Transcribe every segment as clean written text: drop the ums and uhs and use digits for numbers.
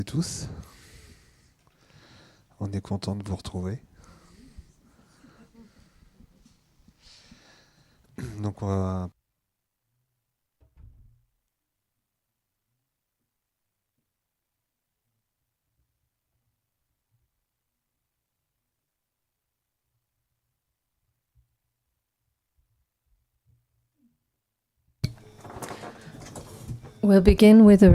Tous, on est content de vous retrouver. Donc on va We'll begin with a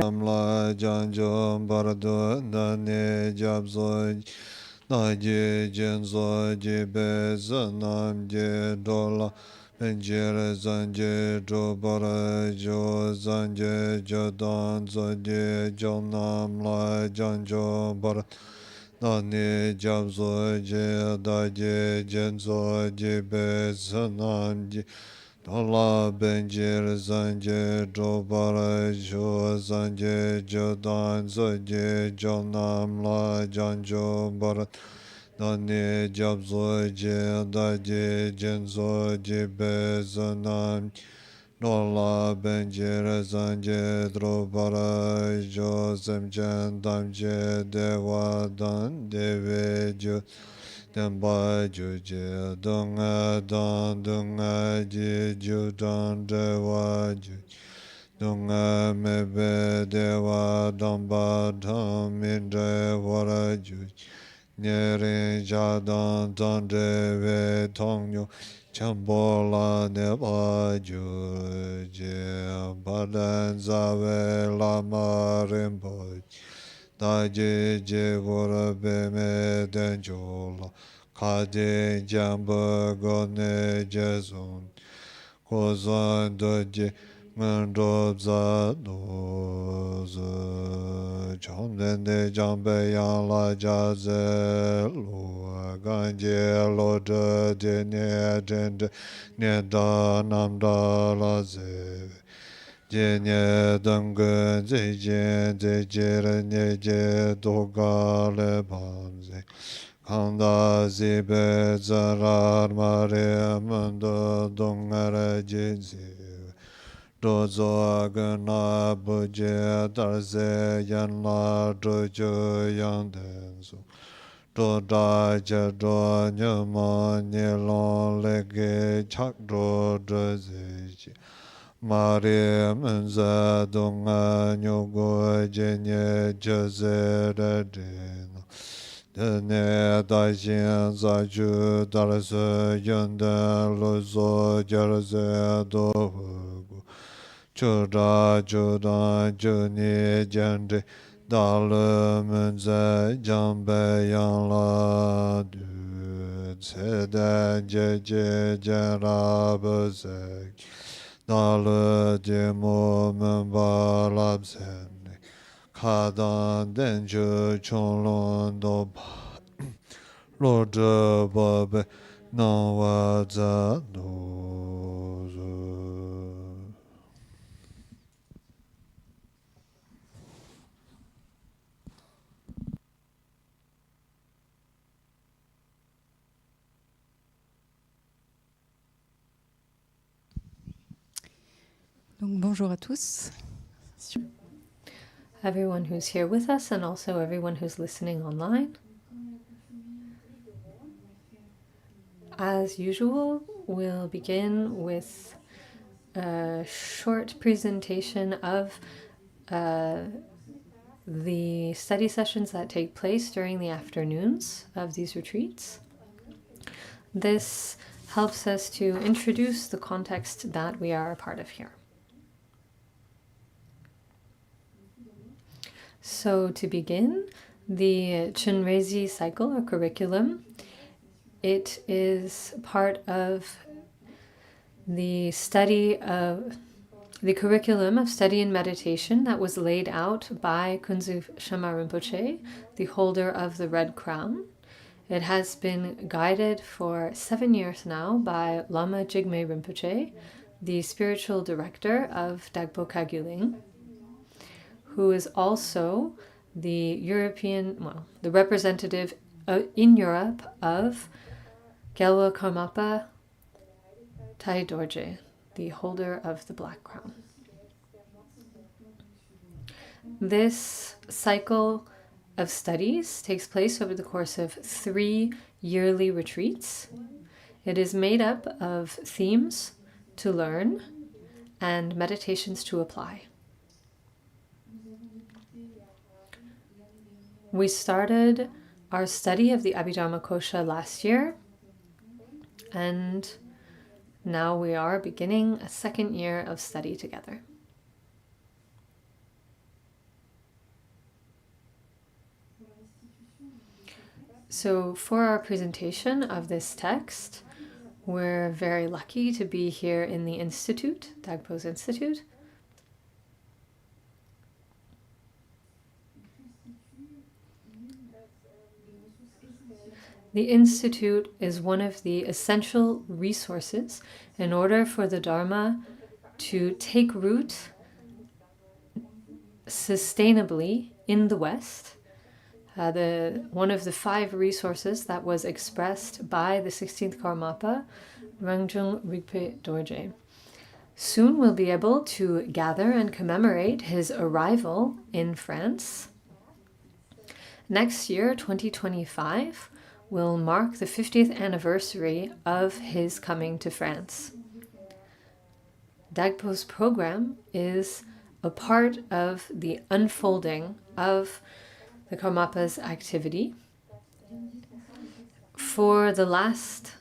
Benjere zanje jo bara jo zanje jo dan zanje jo nam la janjo bara nani jab zo je da je jen zo je be sanam je Dala benjere zanje jo bara jo zanje jo dan zanje jo nam la janjo bara Nani jab zo je da je jen zo je be zanam Nola benjere zanje dro bara jo sem jen dam je dewa dan deve jo Demba jo je dunga dan dunga je jo dan dewa jo Dunga mebe dewa damba dam min dewa jo Nyeri jadan tante ve tongyo chambola neba ju je badan zave lama rinpoche daji je vora beme denjola kade jamba gone jezon kozan doje Mendrob za doze Chomden de jambe yang la jaze lo Ganje lo de ne de ne da nam da la ze Je ne deng ze je de je re ne je do ga le bam ze Kanda zibe zarar mare mendo dong re je ze Dozo gana buje darze yan la dojo yang denzo. Do da ja do nyama nilon lege chak do doze. Mari menza donga nyogo jenye jaze da deno. Dene da jin za ju darze yanda lozo jarze do Chura chura chuni jandri dalu munza jambe yang la du Tseda je je jara buzek dalu jimu mumba lab senni Kadan denju chunlun do pa Lo zhe babe nang wa za du Donc, bonjour à tous. Everyone who's here with us and also everyone who's listening online. As usual, we'll begin with a short presentation of the study sessions that take place during the afternoons of these retreats. This helps us to introduce the context that we are a part of here. So to begin, the Chenrezi cycle or curriculum, it is part of the curriculum of study and meditation that was laid out by Kunzu Shama Rinpoche, the holder of the Red Crown. It has been guided for 7 years now by Lama Jigmé Rinpoché, the spiritual director of Dhagpo Kagyuling, who is also the representative in Europe of Gelwa Karmapa Tai Dorje, the holder of the Black Crown. This cycle of studies takes place over the course of 3 yearly retreats. It is made up of themes to learn and meditations to apply. We started our study of the Abhidharmakosha last year, and now we are beginning a 2nd year of study together. So for our presentation of this text, we're very lucky to be here in the Institute, Dhagpo's Institute. The Institute is one of the essential resources in order for the Dharma to take root sustainably in the West. One of the 5 resources that was expressed by the 16th Karmapa, Rangjung Rigpe Dorje. Soon we'll be able to gather and commemorate his arrival in France. Next year, 2025, will mark the 50th anniversary of his coming to France. Dhagpo's program is a part of the unfolding of the Karmapa's activity. For the last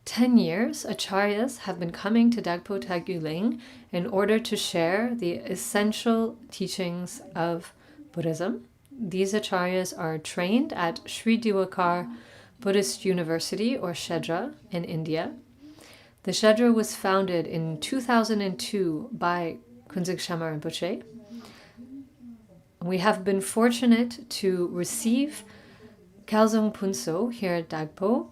10 years, acharyas have been coming to Dhagpo Tagüling in order to share the essential teachings of Buddhism. These acharyas are trained at Shri Diwakar Buddhist University, or Shedra, in India. The Shedra was founded in 2002 by Khelzang Rinpoché. We have been fortunate to receive Khelzang Puntso here at Dhagpo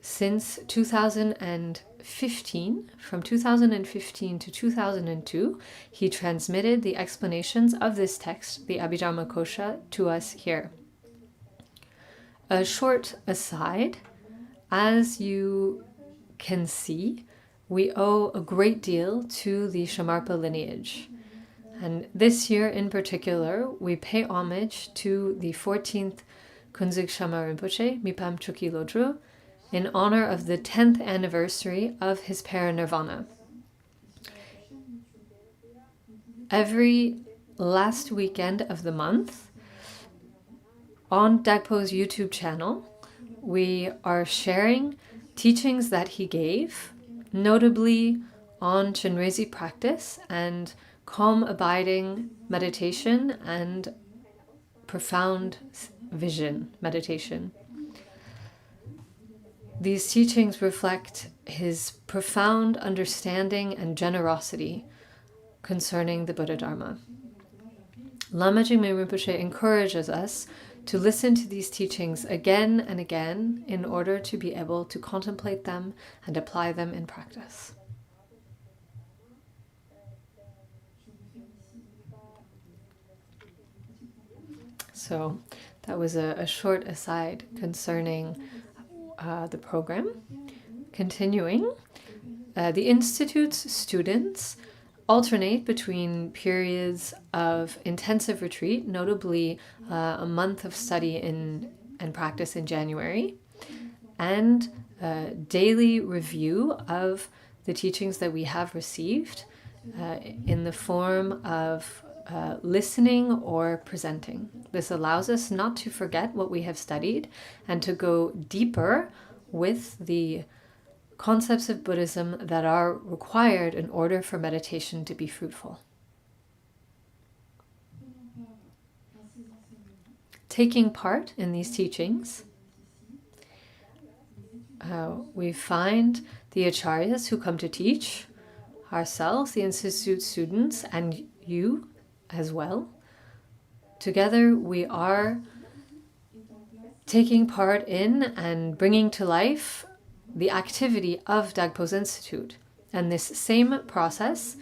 since 2015. From 2015 to 2002, he transmitted the explanations of this text, the Abhidharmakosha, to us here. A short aside, as you can see, we owe a great deal to the Shamarpa lineage. And this year in particular, we pay homage to the 14th Khelzang Rinpoché, Mipam Chukyi Lodro, in honor of the 10th anniversary of his parinirvana. Every last weekend of the month, on Dhagpo's YouTube channel, we are sharing teachings that he gave, notably on Chenrezi practice and calm abiding meditation and profound vision meditation. These teachings reflect his profound understanding and generosity concerning the Buddha Dharma. Lama Jigmé Rinpoché encourages us to listen to these teachings again and again in order to be able to contemplate them and apply them in practice. So that was a short aside concerning the program. Continuing, the Institute's students alternate between periods of intensive retreat, notably a month of study and practice in January, and daily review of the teachings that we have received in the form of listening or presenting. This allows us not to forget what we have studied and to go deeper with the concepts of Buddhism that are required in order for meditation to be fruitful. Taking part in these teachings, we find the acharyas who come to teach, ourselves, the Institute students, and you as well. Together we are taking part in and bringing to life the activity of Dhagpo's Institute. And this same process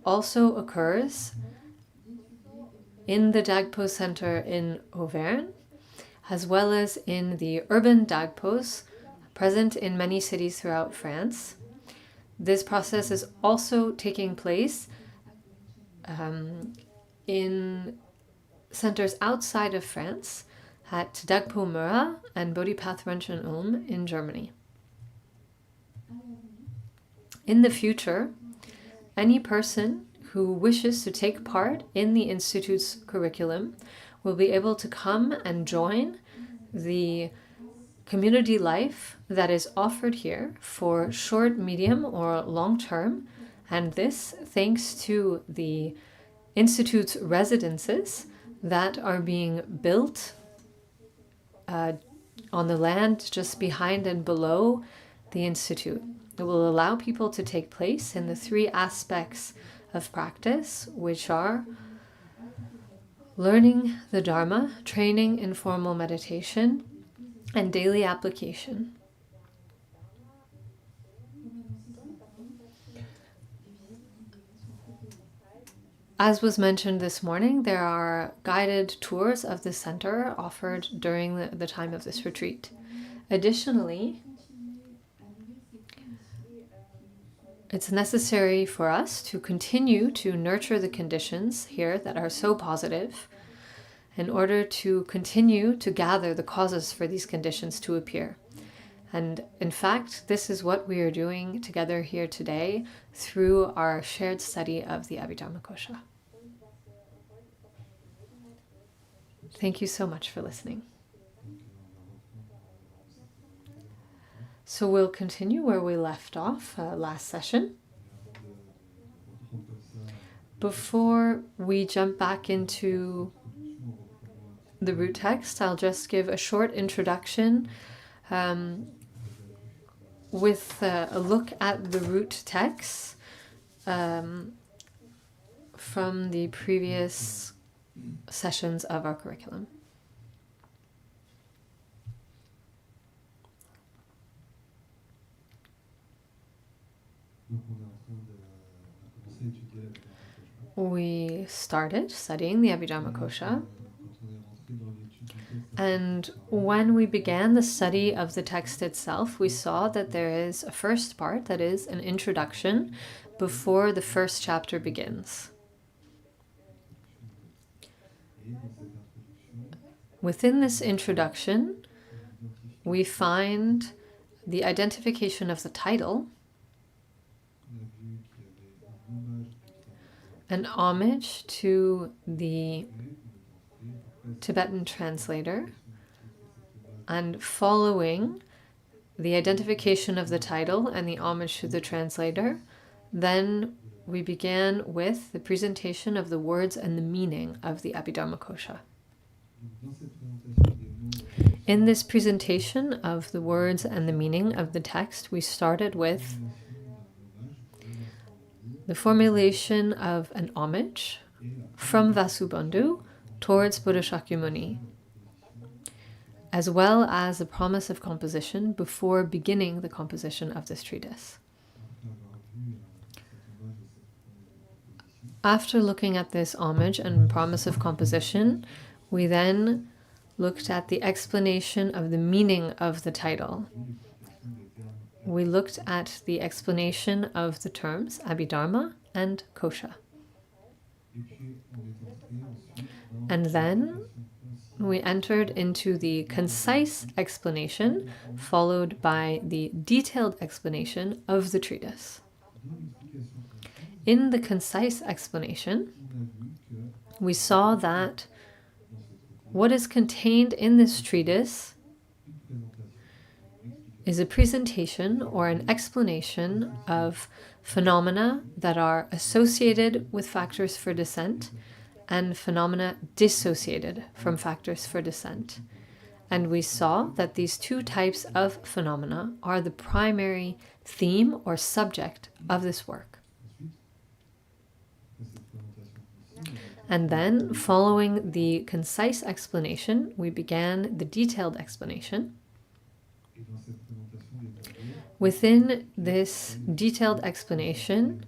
also occurs in the Dhagpo Center in Auvergne, as well as in the urban Dhagpos present in many cities throughout France. This process is also taking place in centers outside of France at Dhagpo and Bodhipath Ronchen Ulm in Germany. In the future, any person who wishes to take part in the Institute's curriculum will be able to come and join the community life that is offered here for short, medium, or long term, and this thanks to the Institute's residences that are being built on the land just behind and below the Institute. It will allow people to take place in the three aspects of practice, which are learning the Dharma, training in formal meditation, and daily application. As was mentioned this morning, there are guided tours of the center offered during the time of this retreat. Additionally, it's necessary for us to continue to nurture the conditions here that are so positive in order to continue to gather the causes for these conditions to appear. And in fact, this is what we are doing together here today through our shared study of the Abhidharmakosha. Thank you so much for listening. So we'll continue where we left off last session. Before we jump back into the root text, I'll just give a short introduction with a look at the root text from the previous sessions of our curriculum. We started studying the Abhidharmakosha, and when we began the study of the text itself, we saw that there is a first part that is an introduction before the first chapter begins. Within this introduction, we find the identification of the title, an homage to the Tibetan translator, and following the identification of the title and the homage to the translator, then we began with the presentation of the words and the meaning of the Abhidharmakosha. In this presentation of the words and the meaning of the text, we started with the formulation of an homage from Vasubandhu towards Buddha Shakyamuni, as well as a promise of composition before beginning the composition of this treatise. After looking at this homage and promise of composition, we then looked at the explanation of the meaning of the title. We looked at the explanation of the terms Abhidharma and Kosha. And then we entered into the concise explanation, followed by the detailed explanation of the treatise. In the concise explanation, we saw that what is contained in this treatise is a presentation or an explanation of phenomena that are associated with factors for descent and phenomena dissociated from factors for descent. And we saw that these two types of phenomena are the primary theme or subject of this work. And then, following the concise explanation, we began the detailed explanation. Within this detailed explanation,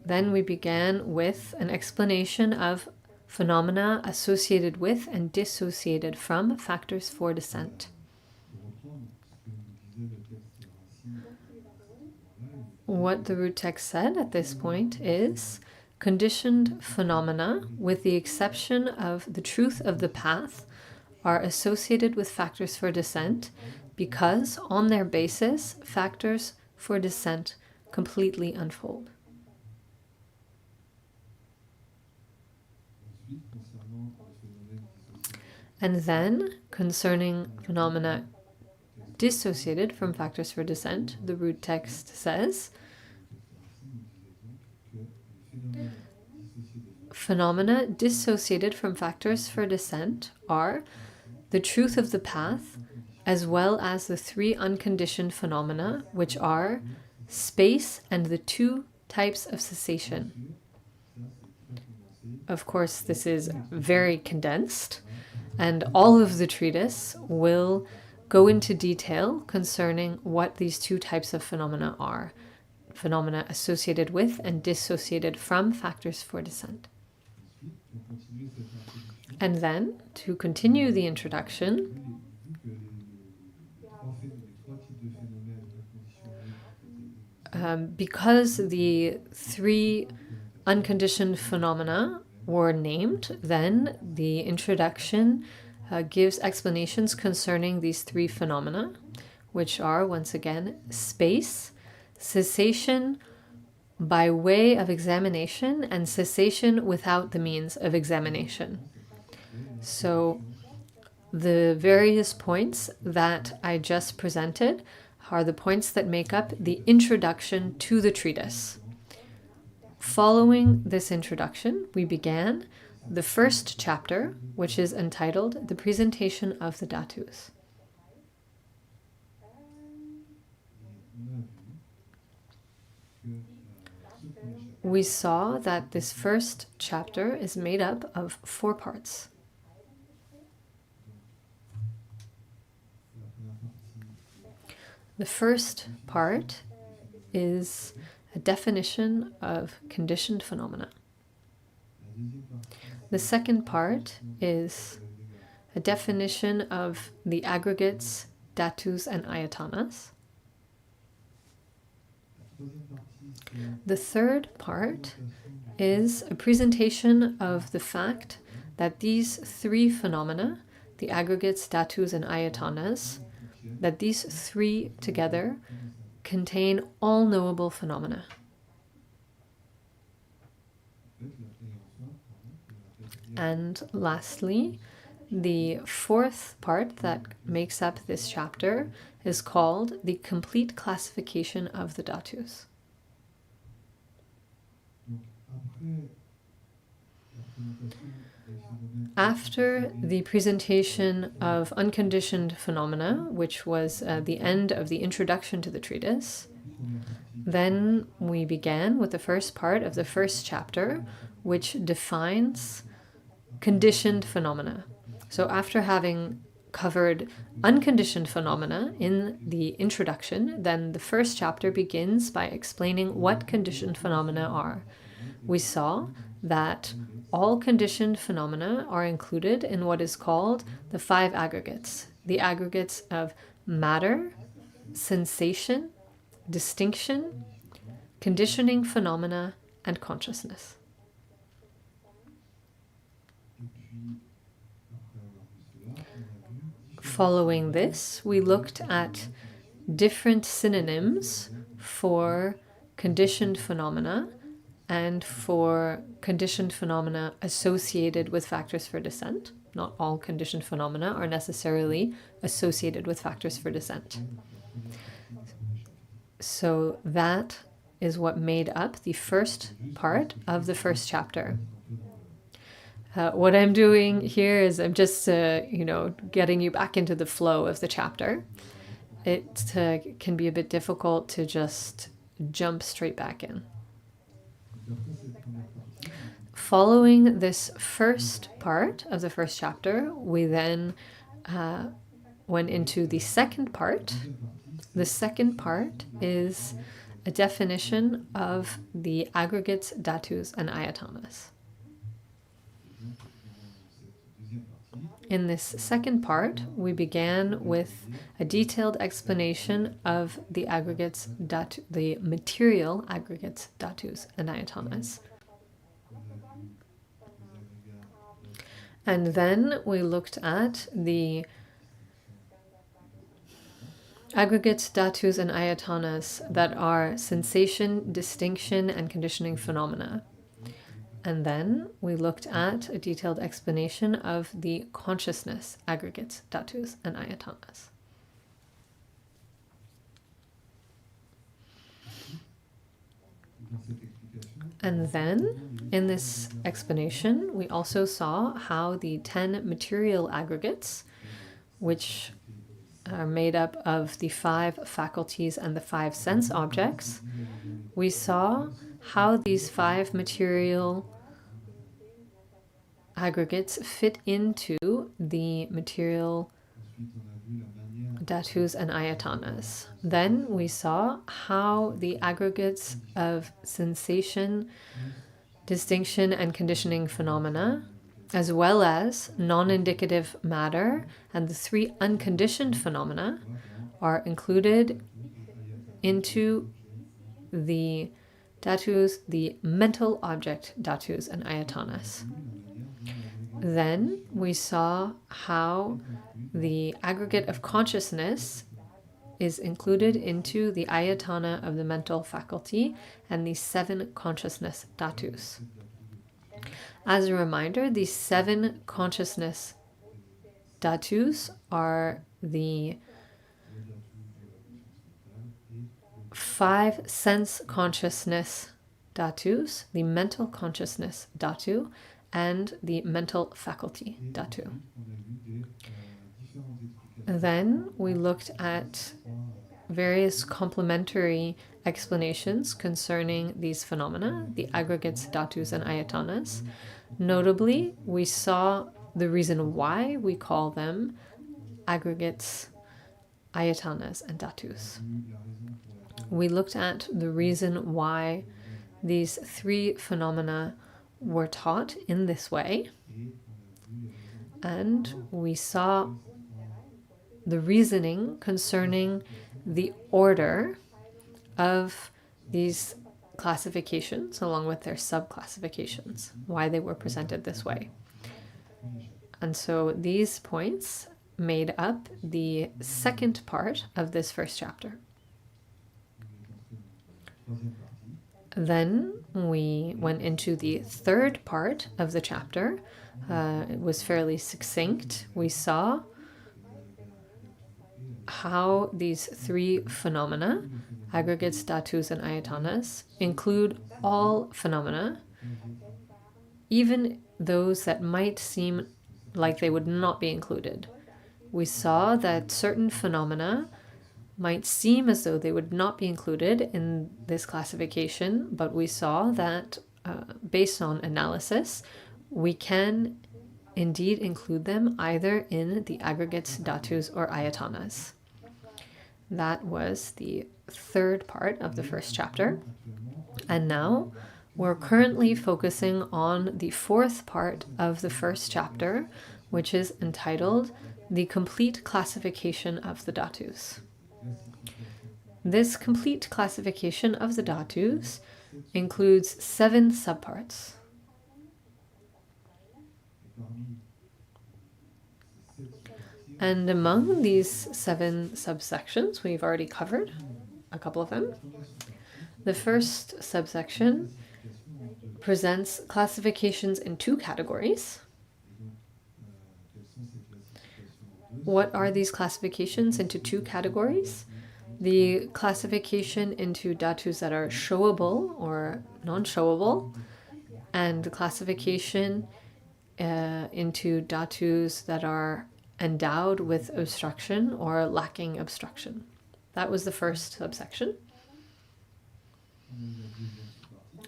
then we began with an explanation of phenomena associated with and dissociated from factors for descent. What the root text said at this point is conditioned phenomena, with the exception of the truth of the path, are associated with factors for descent because, on their basis, factors for descent completely unfold. And then, concerning phenomena dissociated from factors for descent, the root text says, phenomena dissociated from factors for descent are the truth of the path, as well as the three unconditioned phenomena, which are space and the two types of cessation. Of course, this is very condensed, and all of the treatise will go into detail concerning what these two types of phenomena are. Phenomena associated with and dissociated from factors for descent. And then, to continue the introduction, because the three unconditioned phenomena were named, then the introduction gives explanations concerning these three phenomena, which are, once again, space, cessation by way of examination, and cessation without the means of examination. So the various points that I just presented are the points that make up the introduction to the treatise. Following this introduction, we began the first chapter, which is entitled The Presentation of the Dhatus. We saw that this first chapter is made up of 4 parts. The first part is a definition of conditioned phenomena. The second part is a definition of the aggregates, dhatus, and ayatanas. The third part is a presentation of the fact that these 3 phenomena, the aggregates, dhatus, and ayatanas, that these 3 together contain all knowable phenomena. And lastly, the fourth part that makes up this chapter is called the complete classification of the dhatus. After the presentation of unconditioned phenomena, which was the end of the introduction to the treatise, then we began with the first part of the first chapter, which defines conditioned phenomena. So after having covered unconditioned phenomena in the introduction, then the first chapter begins by explaining what conditioned phenomena are. We saw that all conditioned phenomena are included in what is called the 5 aggregates. The aggregates of matter, sensation, distinction, conditioning phenomena, and consciousness. Following this, we looked at different synonyms for conditioned phenomena and for conditioned phenomena associated with factors for descent. Not all conditioned phenomena are necessarily associated with factors for descent. So that is what made up the first part of the first chapter. What I'm doing here is I'm just, getting you back into the flow of the chapter. It can be a bit difficult to just jump straight back in. Following this first part of the first chapter, we then went into the second part. The second part is a definition of the aggregates, dhatus, and ayatanas. In this second part, we began with a detailed explanation of the aggregates, the material aggregates, dhatus, and ayatanas. And then we looked at the aggregates, dhatus, and ayatanas that are sensation, distinction, and conditioning phenomena. And then we looked at a detailed explanation of the consciousness aggregates, dhatus, and ayatanas. And then, in this explanation, we also saw how the 10 material aggregates, which are made up of the 5 faculties and the 5 sense objects, we saw how these 5 material aggregates fit into the material dhatus and ayatanas. Then we saw how the aggregates of sensation, distinction, and conditioning phenomena, as well as non-indicative matter and the 3 unconditioned phenomena, are included into the dhatus, the mental object dhatus and ayatanas. Then we saw how the aggregate of consciousness is included into the ayatana of the mental faculty and the 7 consciousness dhatus. As a reminder, these 7 consciousness dhatus are the 5 sense consciousness dhatus, the mental consciousness dhatu, and the mental faculty dhatu. Then we looked at various complementary explanations concerning these phenomena, the aggregates, dhatus, and ayatanas. Notably, we saw the reason why we call them aggregates, ayatanas, and dhatus. We looked at the reason why these 3 phenomena were taught in this way, and we saw the reasoning concerning the order of these classifications along with their subclassifications, why they were presented this way. And so these points made up the second part of this first chapter. Then we went into the third part of the chapter. It was fairly succinct. We saw how these 3 phenomena, aggregates, dhatus, and ayatanas, include all phenomena, even those that might seem like they would not be included. We saw that certain phenomena might seem as though they would not be included in this classification, but we saw that based on analysis, we can indeed include them either in the aggregates, dhatus, or ayatanas. That was the third part of the first chapter. And now we're currently focusing on the fourth part of the first chapter, which is entitled The Complete Classification of the Dhatus. This complete classification of the dhatus includes 7 subparts. And among these 7 subsections, we've already covered a couple of them. The first subsection presents classifications in 2 categories. What are these classifications into 2 categories? The classification into dhatus that are showable or non-showable, and the classification into dhatus that are endowed with obstruction or lacking obstruction. That was the first subsection.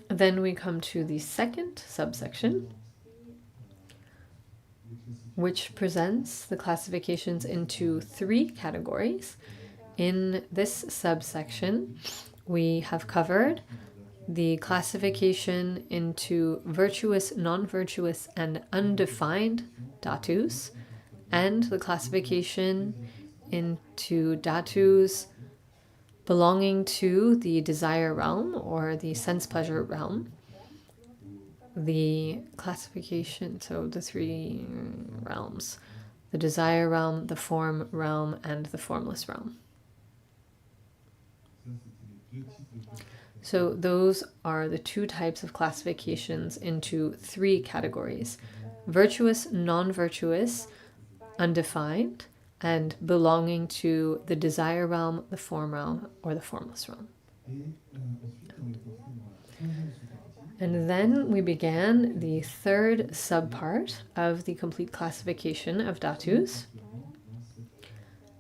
Then we come to the second subsection, which presents the classifications into 3 categories. In this subsection, we have covered the classification into virtuous, non-virtuous, and undefined dhatus, and the classification into dhatus belonging to the desire realm or the sense pleasure realm. the classification, so the three realms, the desire realm, the form realm, and the formless realm. So those are the two types of classifications into three categories: virtuous, non-virtuous, undefined, and belonging to the desire realm, the form realm, or the formless realm. And then we began the third subpart of the complete classification of dhatus.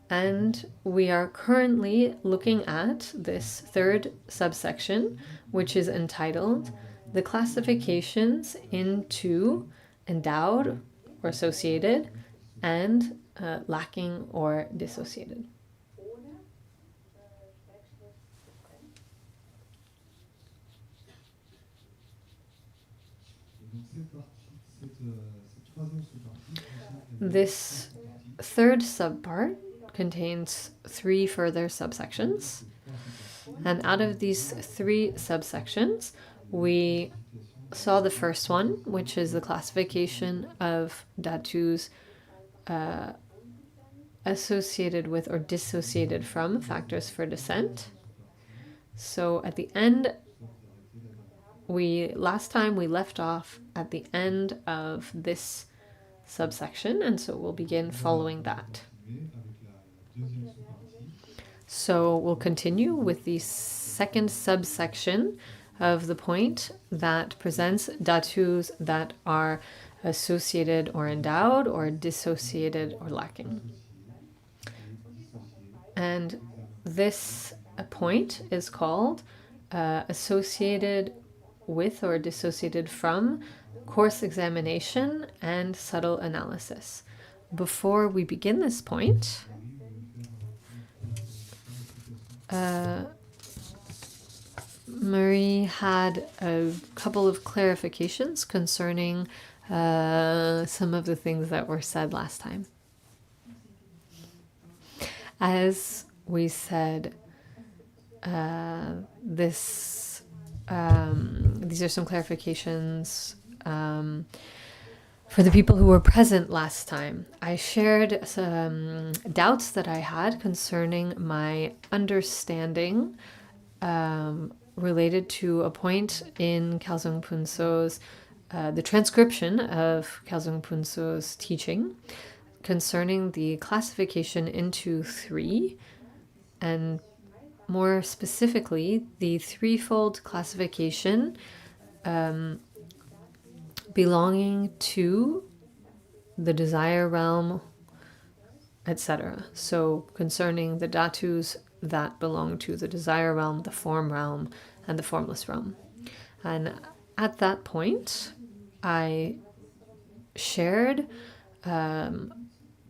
And we are currently looking at this third subsection, which is entitled The Classifications into Endowed or Associated and Lacking or Dissociated. This third subpart contains three further subsections, and out of these three subsections we saw the first one, which is the classification of dhatus associated with or dissociated from factors for descent. So at the end, last time we left off at the end of this subsection, and so we'll begin following that. So we'll continue with the second subsection of the point that presents dhatus that are associated or endowed or dissociated or lacking. And this point is called associated with or dissociated from course examination and subtle analysis. Before we begin this point, Marie had a couple of clarifications concerning some of the things that were said last time. As we said, these are some clarifications for the people who were present last time. I shared some doubts that I had concerning my understanding related to a point in Khelzang Puntso's, the transcription of Khelzang Puntso's teaching concerning the classification into three, and more specifically, the threefold classification belonging to the desire realm, etc. So concerning the dhatus that belong to the desire realm, the form realm, and the formless realm. And at that point, I shared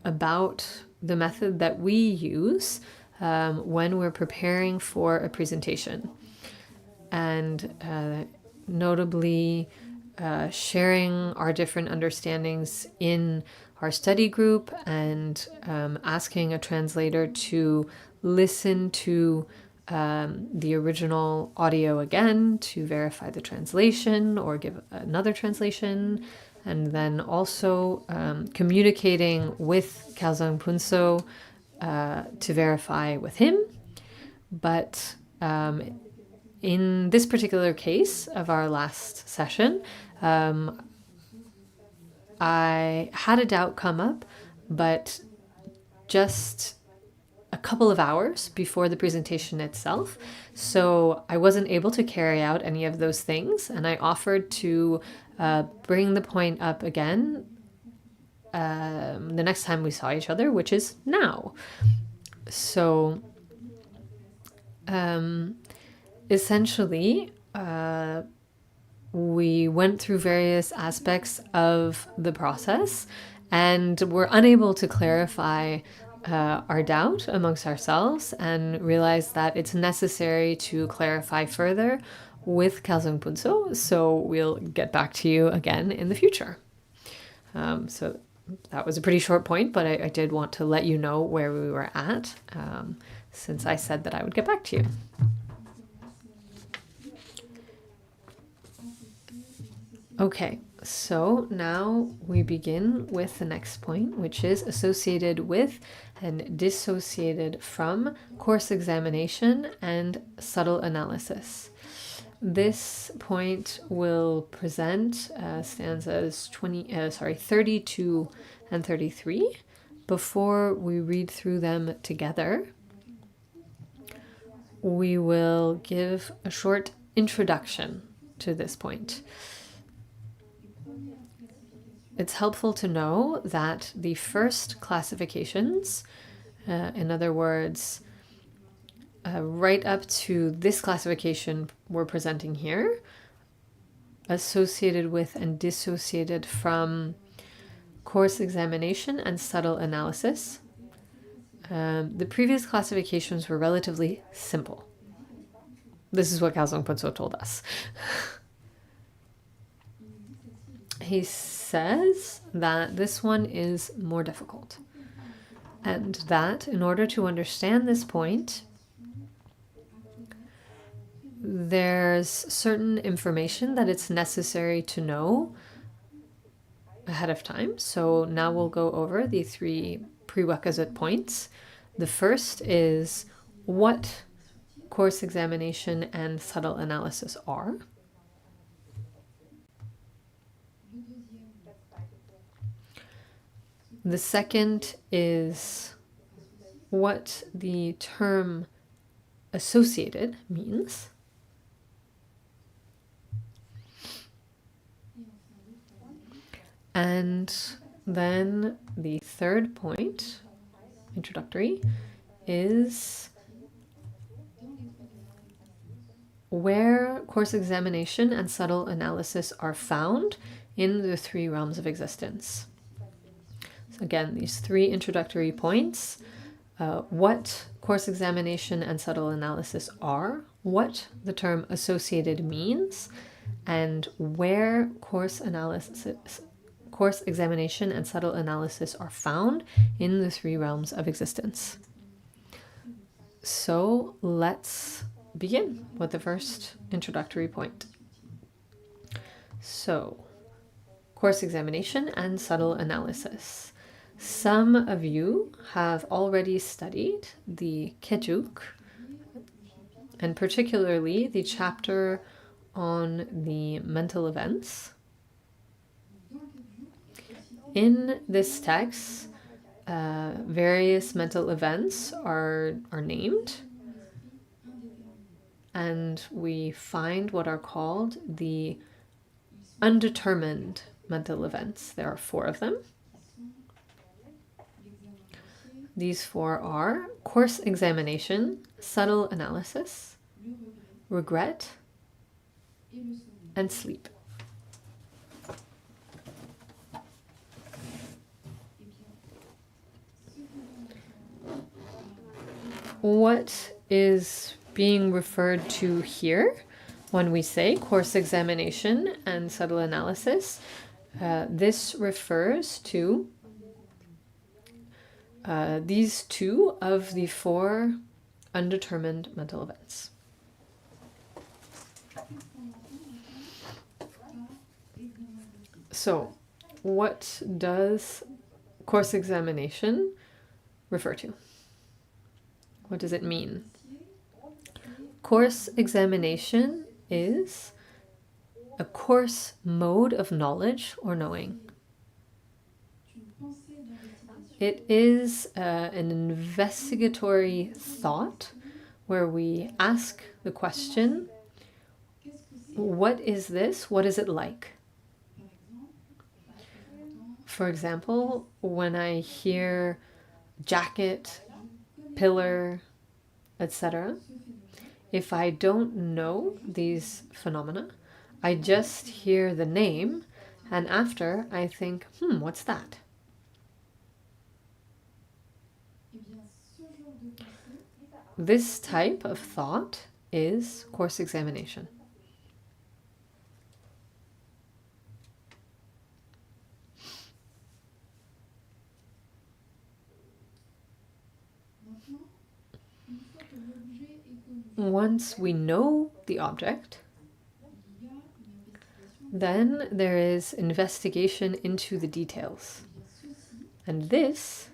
about the method that we use when we're preparing for a presentation. And notably, sharing our different understandings in our study group and asking a translator to listen to the original audio again to verify the translation or give another translation, and then also communicating with Khelzang Puntso to verify with him. But in this particular case of our last session, I had a doubt come up, but just a couple of hours before the presentation itself. So I wasn't able to carry out any of those things, and I offered to bring the point up again the next time we saw each other, which is now. So essentially, we went through various aspects of the process and were unable to clarify our doubt amongst ourselves, and realized that it's necessary to clarify further with Khelzang Puntso. So we'll get back to you again in the future. So that was a pretty short point, but I did want to let you know where we were at, since I said that I would get back to you. Okay, so now we begin with the next point, which is associated with and dissociated from course examination and subtle analysis. This point will present stanzas 32 and 33. Before we read through them together, we will give a short introduction to this point. It's helpful to know that the first classifications, in other words, right up to this classification we're presenting here, associated with and dissociated from course examination and subtle analysis. The previous classifications were relatively simple. This is what Khelzang Puntso told us. He says that this one is more difficult, and that in order to understand this point, there's certain information that it's necessary to know ahead of time. So now we'll go over the 3 prerequisite points. The first is what course examination and subtle analysis are. The second is what the term associated means. And then the third point, introductory, is where course examination and subtle analysis are found in the 3 realms of existence. So again, these 3 introductory points, what course examination and subtle analysis are, what the term associated means, and where course examination and subtle analysis are found in the 3 realms of existence. So let's begin with the first introductory point. So, course examination and subtle analysis. Some of you have already studied the Kejuk, and particularly the chapter on the mental events. In this text, various mental events are named, and we find what are called the undetermined mental events. There are 4 of them. These 4 are course examination, subtle analysis, regret, and sleep. What is being referred to here when we say course examination and subtle analysis? This refers to these 2 of the 4 undetermined mental events. So, what does course examination refer to? What does it mean? Course examination is a course mode of knowledge or knowing. It is an investigatory thought where we ask the question, what is this? What is it like? For example, when I hear jacket, pillar, etc., if I don't know these phenomena, I just hear the name, and after I think, what's that? This type of thought is course examination. Once we know the object, Then there is investigation into the details. And this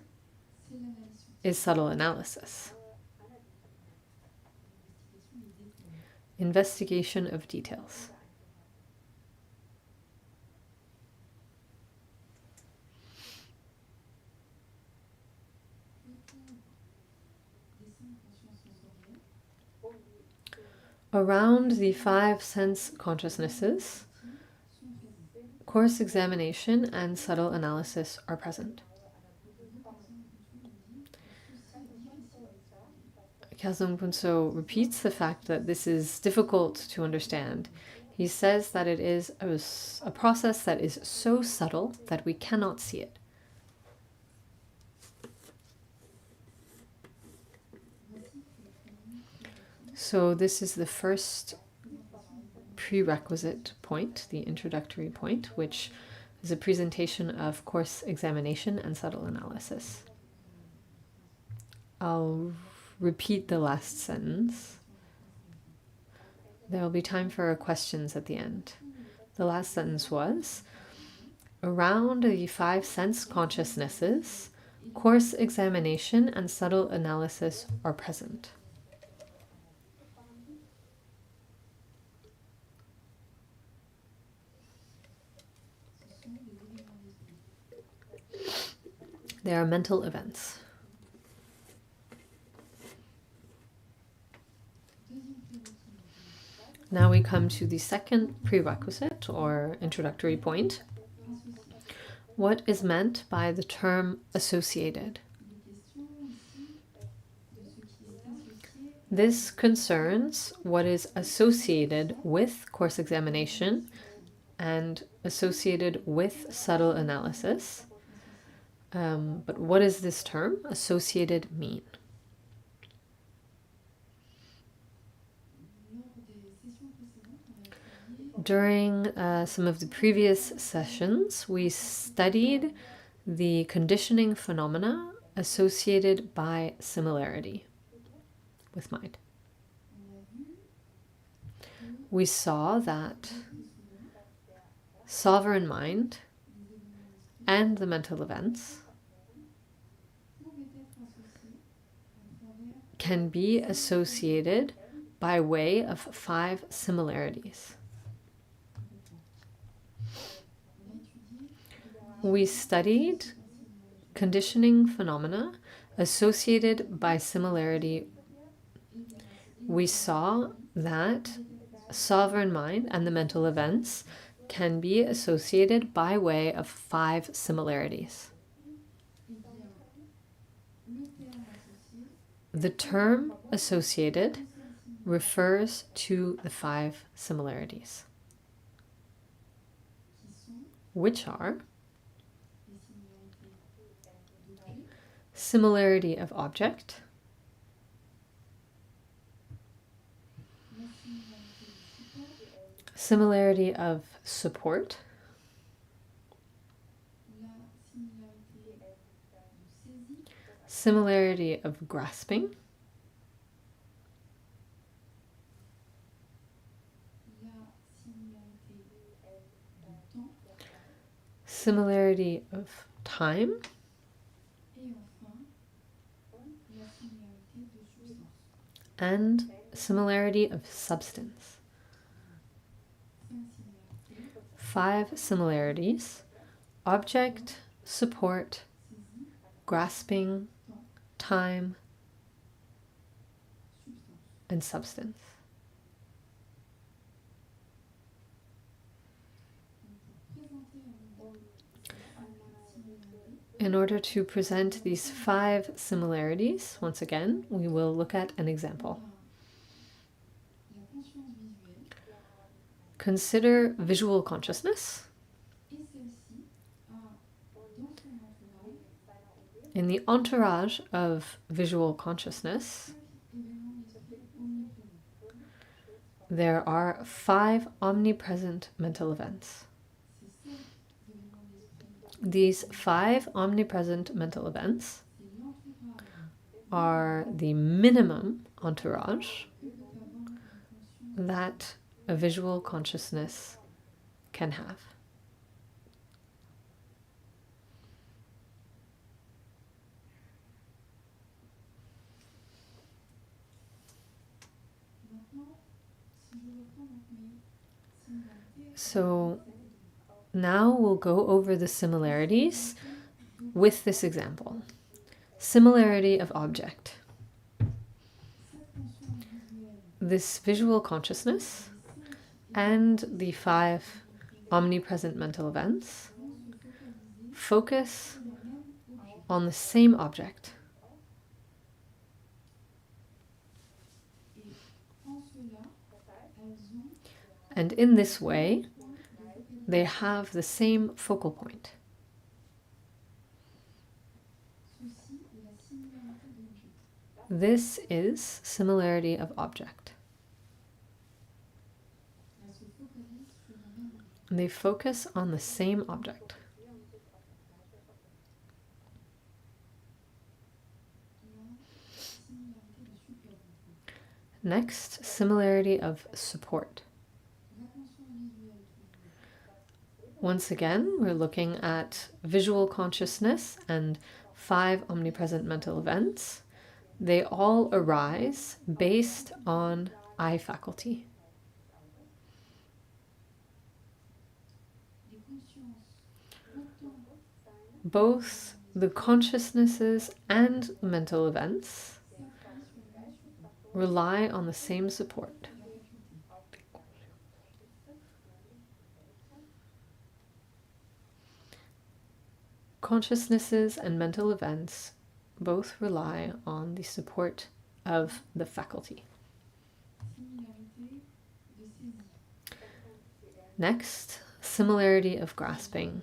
is subtle analysis. Investigation of details. Around the 5 sense consciousnesses, coarse examination and subtle analysis are present. Khelzang Puntso repeats the fact that this is difficult to understand. He says that it is a process that is so subtle that we cannot see it. So this is the first prerequisite point, the introductory point, which is a presentation of coarse examination and subtle analysis. I'll repeat the last sentence. There will be time for questions at the end. The last sentence was, around the 5 sense consciousnesses, coarse examination and subtle analysis are present. They are mental events. Now we come to the second prerequisite or introductory point. What is meant by the term associated? This concerns what is associated with coarse examination and associated with subtle analysis. But what does this term, associated, mean? During some of the previous sessions, we studied the conditioning phenomena associated by similarity with mind. We saw that sovereign mind and the mental events can be associated by way of 5 similarities. We studied conditioning phenomena associated by similarity. We saw that sovereign mind and the mental events can be associated by way of 5 similarities. The term associated refers to the 5 similarities, which are similarity of object, similarity of support, similarity of grasping, similarity of time, and similarity of substance. 5 similarities: object, support, grasping, time, and substance. In order to present these 5 similarities, once again, we will look at an example. Consider visual consciousness. In the entourage of visual consciousness, there are 5 omnipresent mental events. These 5 omnipresent mental events are the minimum entourage that a visual consciousness can have. So now we'll go over the similarities with this example. Similarity of object. This visual consciousness and the 5 omnipresent mental events focus on the same object. And in this way, they have the same focal point. This is similarity of object. They focus on the same object. Next, similarity of support. Once again, we're looking at visual consciousness and 5 omnipresent mental events. They all arise based on eye faculty. Both the consciousnesses and mental events rely on the same support. Consciousnesses and mental events both rely on the support of the faculty. Next, similarity of grasping.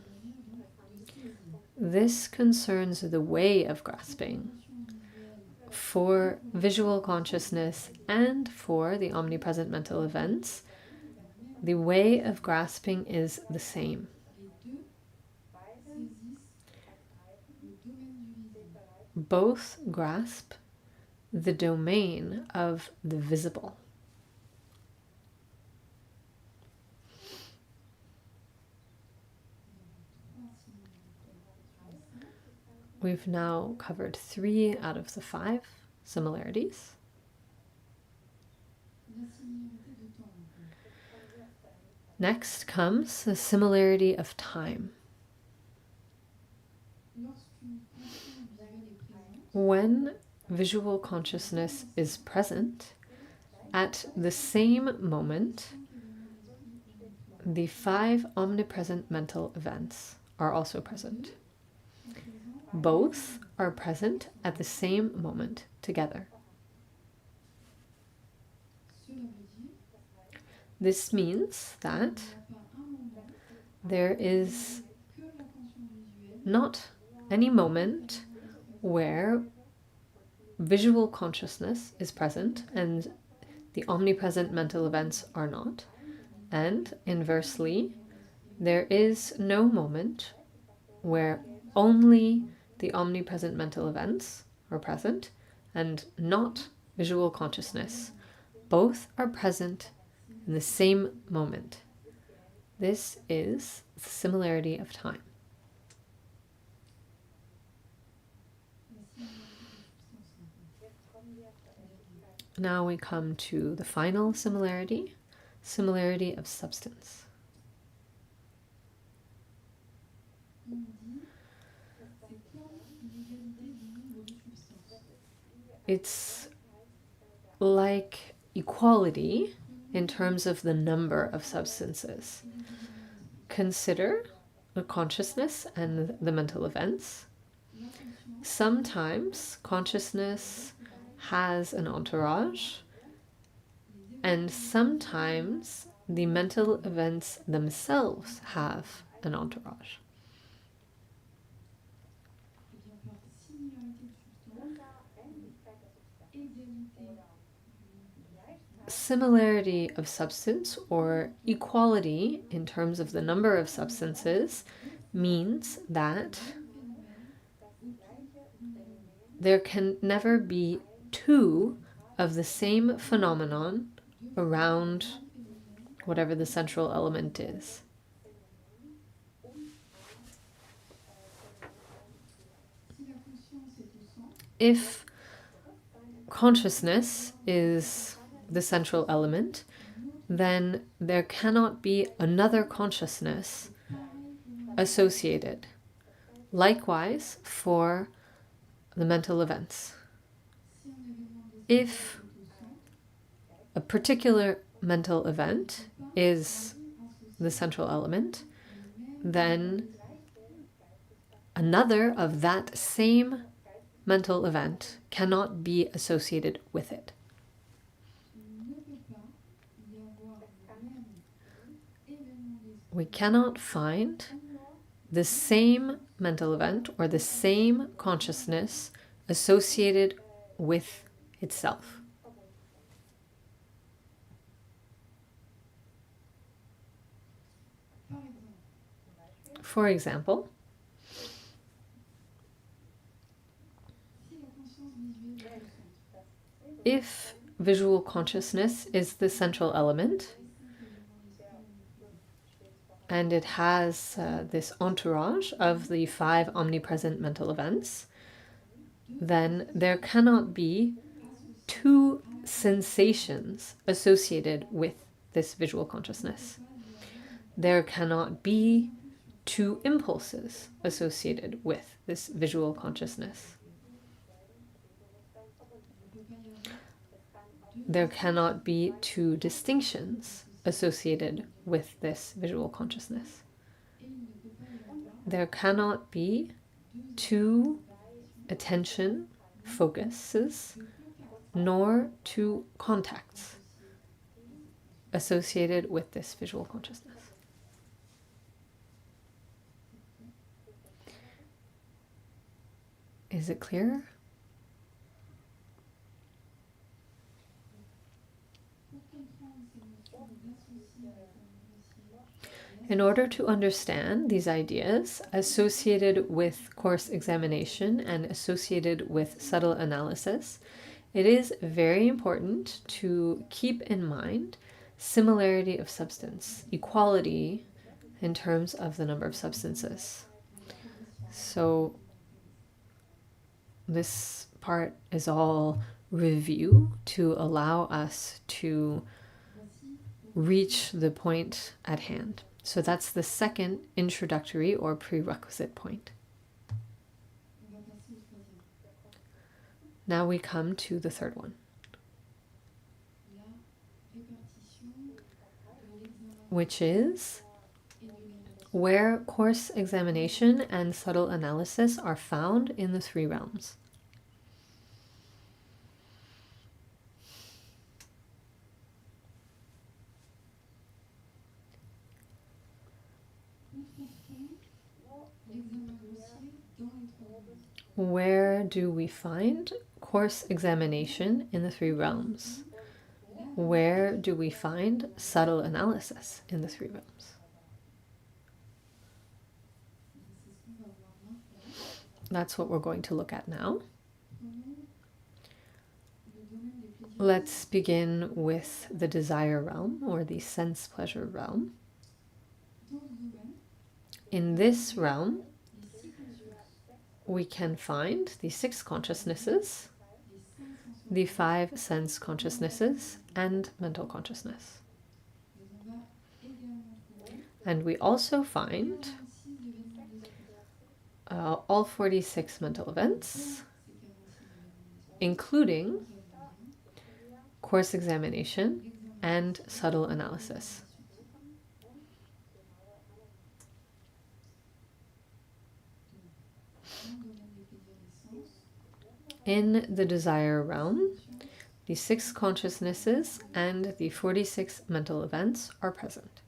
This concerns the way of grasping for visual consciousness and for the omnipresent mental events. The way of grasping is the same. Both grasp the domain of the visible. We've now covered 3 out of the 5 similarities. Next comes the similarity of time. When visual consciousness is present, at the same moment, the 5 omnipresent mental events are also present. Both are present at the same moment together. This means that there is not any moment where visual consciousness is present and the omnipresent mental events are not. And inversely, there is no moment where only the omnipresent mental events are present and not visual consciousness. Both are present in the same moment. This is the similarity of time. Now we come to the final similarity, similarity of substance. It's like equality in terms of the number of substances. Consider the consciousness and the mental events. Sometimes consciousness has an entourage, and sometimes the mental events themselves have an entourage. Similarity of substance or equality in terms of the number of substances means that there can never be 2 of the same phenomenon around whatever the central element is. If consciousness is the central element, then there cannot be another consciousness associated. Likewise for the mental events. If a particular mental event is the central element, then another of that same mental event cannot be associated with it. We cannot find the same mental event or the same consciousness associated with itself. For example, if visual consciousness is the central element, and it has this entourage of the 5 omnipresent mental events, then there cannot be 2 sensations associated with this visual consciousness. There cannot be 2 impulses associated with this visual consciousness. There cannot be 2 distinctions associated with this visual consciousness. There cannot be 2 attention focuses nor 2 contacts associated with this visual consciousness. Is it clear? In order to understand these ideas associated with course examination and associated with subtle analysis, it is very important to keep in mind similarity of substance, equality in terms of the number of substances. So this part is all review to allow us to reach the point at hand. So that's the second introductory or prerequisite point. Now we come to the third one, which is where course examination and subtle analysis are found in the 3 realms. Where do we find course examination in the 3 realms? Where do we find subtle analysis in the 3 realms? That's what we're going to look at now. Let's begin with the desire realm or the sense pleasure realm. In this realm, we can find the 6 consciousnesses, the 5 sense consciousnesses, and mental consciousness. And we also find all 46 mental events, including course examination and subtle analysis. In the desire realm, the 6 consciousnesses and the 46 mental events are present.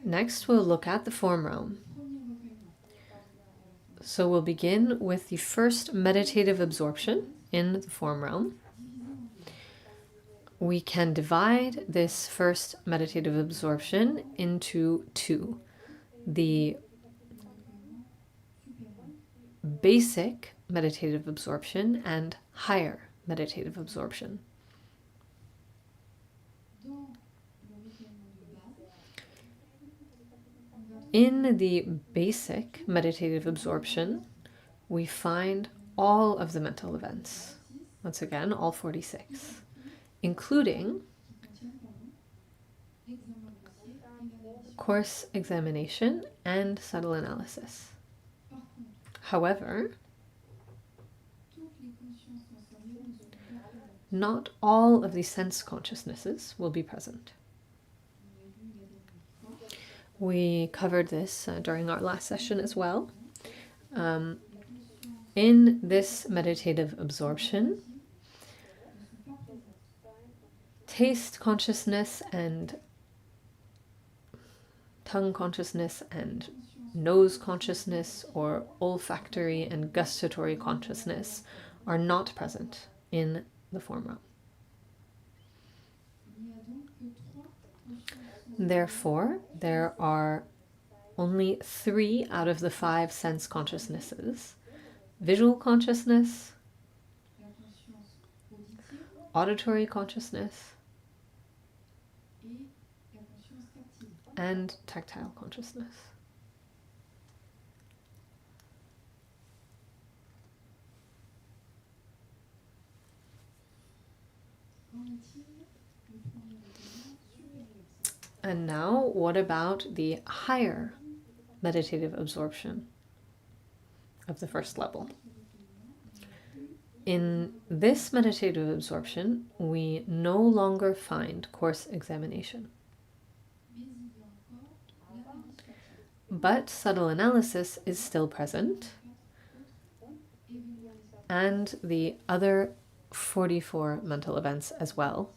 Next, we'll look at the form realm. So we'll begin with the first meditative absorption in the form realm. We can divide this first meditative absorption into 2. The basic meditative absorption and higher meditative absorption. In the basic meditative absorption, we find all of the mental events. Once again, all 46, including course examination and subtle analysis. However, not all of the sense consciousnesses will be present. We covered this during our last session as well. In this meditative absorption, taste consciousness and tongue consciousness and nose consciousness or olfactory and gustatory consciousness are not present in the form realm. Therefore, there are only 3 out of the 5 sense consciousnesses: visual consciousness, auditory consciousness, and tactile consciousness. And now, what about the higher meditative absorption of the first level? In this meditative absorption, we no longer find course examination. But subtle analysis is still present, and the other 44 mental events as well.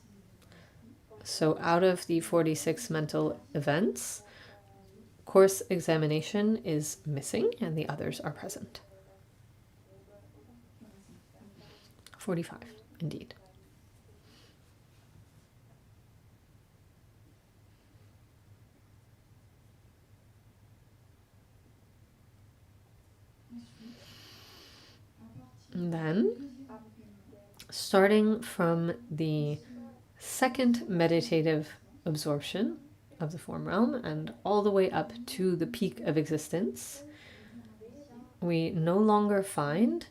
So out of the 46 mental events, course examination is missing and the others are present. 45, indeed. And then, starting from the second meditative absorption of the form realm and all the way up to the peak of existence, we no longer find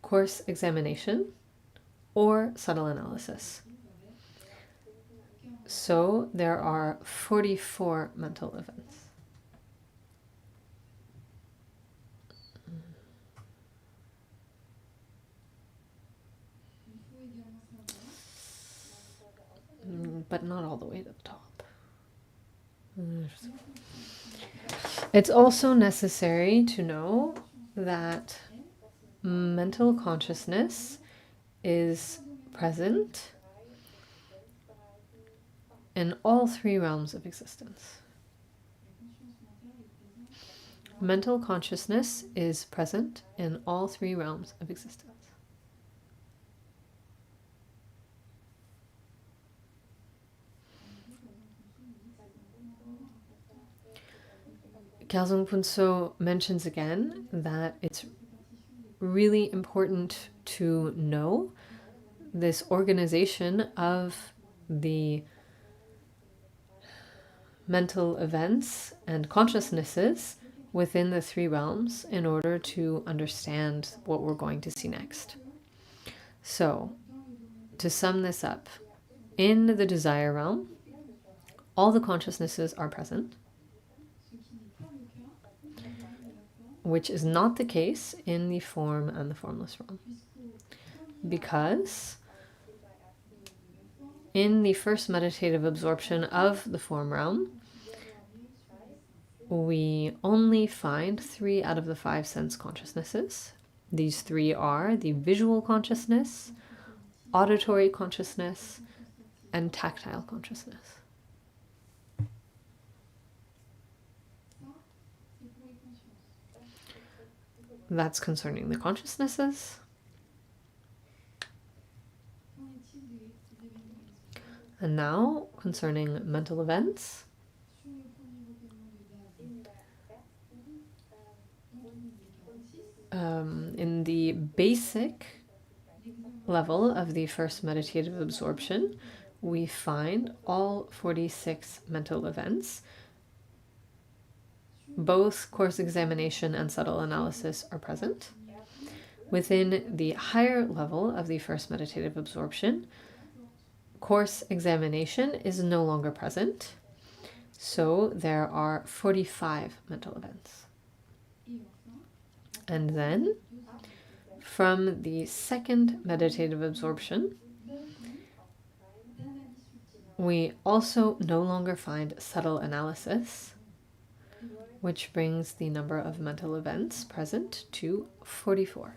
course examination or subtle analysis. So there are 44 mental events. But not all the way to the top. It's also necessary to know that mental consciousness is present in all 3 realms of existence. Mental consciousness is present in all 3 realms of existence. Khelzang Puntso mentions again that it's really important to know this organization of the mental events and consciousnesses within the 3 realms in order to understand what we're going to see next. So, to sum this up, in the desire realm, all the consciousnesses are present, which is not the case in the form and the formless realm. Because in the first meditative absorption of the form realm, we only find 3 out of the 5 sense consciousnesses. These 3 are the visual consciousness, auditory consciousness, and tactile consciousness. That's concerning the consciousnesses. And now, concerning mental events. In the basic level of the first meditative absorption, we find all 46 mental events both course examination and subtle analysis are present. Within the higher level of the first meditative absorption, course examination is no longer present. So there are 45 mental events. And then, from the second meditative absorption, we also no longer find subtle analysis, which brings the number of mental events present to 44.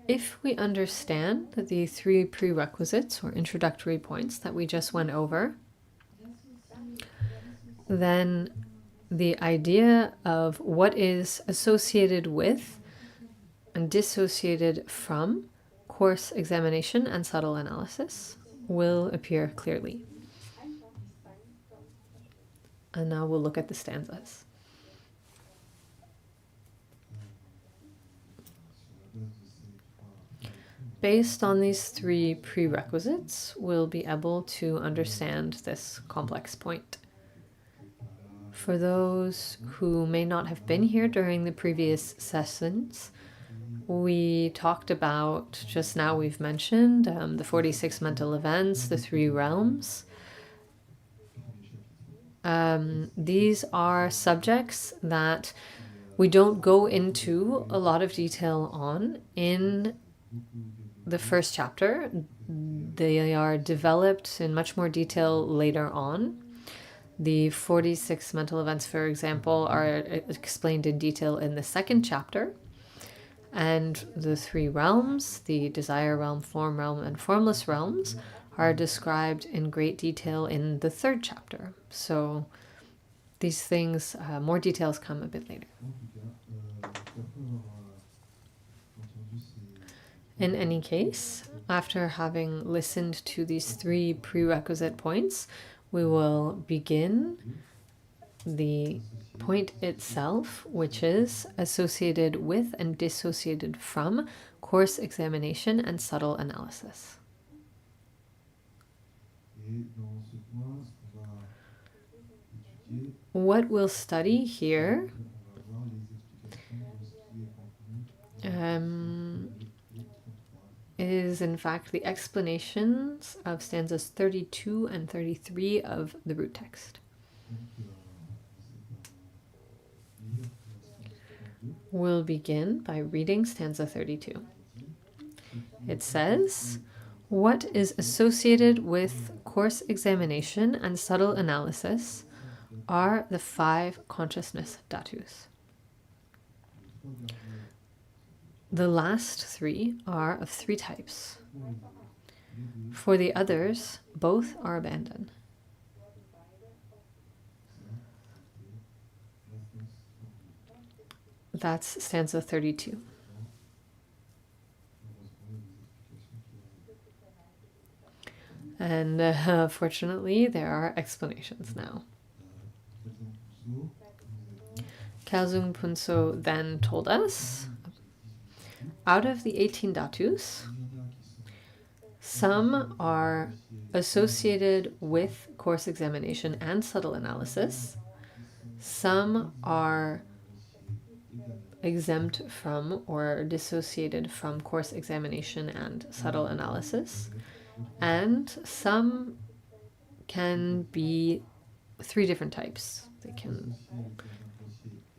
If we understand the three prerequisites or introductory points that we just went over, then the idea of what is associated with and dissociated from course examination and subtle analysis will appear clearly. And now we'll look at the stanzas. Based on these three prerequisites, we'll be able to understand this complex point. For those who may not have been here during the previous sessions, we talked about, just now we've mentioned, the 46 mental events, the three realms. These are subjects that we don't go into a lot of detail on in the first chapter. They are developed in much more detail later on. The 46 mental events, for example, are explained in detail in the second chapter. And the three realms, the desire realm, form realm, and formless realms, are described in great detail in the third chapter. So these things, more details come a bit later. In any case, after having listened to these three prerequisite points, we will begin the point itself, which is associated with and dissociated from course examination and subtle analysis. What we'll study here is in fact the explanations of stanzas 32 and 33 of the root text. We'll begin by reading stanza 32. It says, "What is associated with course examination and subtle analysis are the 5 consciousness dhatus. The last 3 are of 3 types. For the others, both are abandoned." That's stanza 32. And fortunately, there are explanations now. Khelzang Puntso then told us, out of the 18 dhatus, some are associated with course examination and subtle analysis, some are exempt from or dissociated from course examination and subtle analysis, and some can be 3 different types. They can,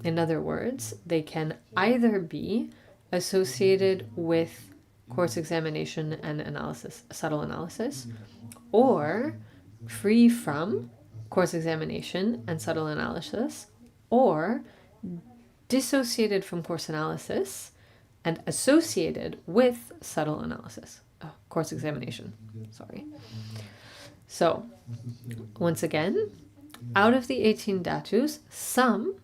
in other words, they can either be associated with course examination and analysis, subtle analysis, or free from course examination and subtle analysis, or dissociated from course analysis and associated with subtle analysis. Course examination, sorry. So, once again, out of the 18 dhatus, some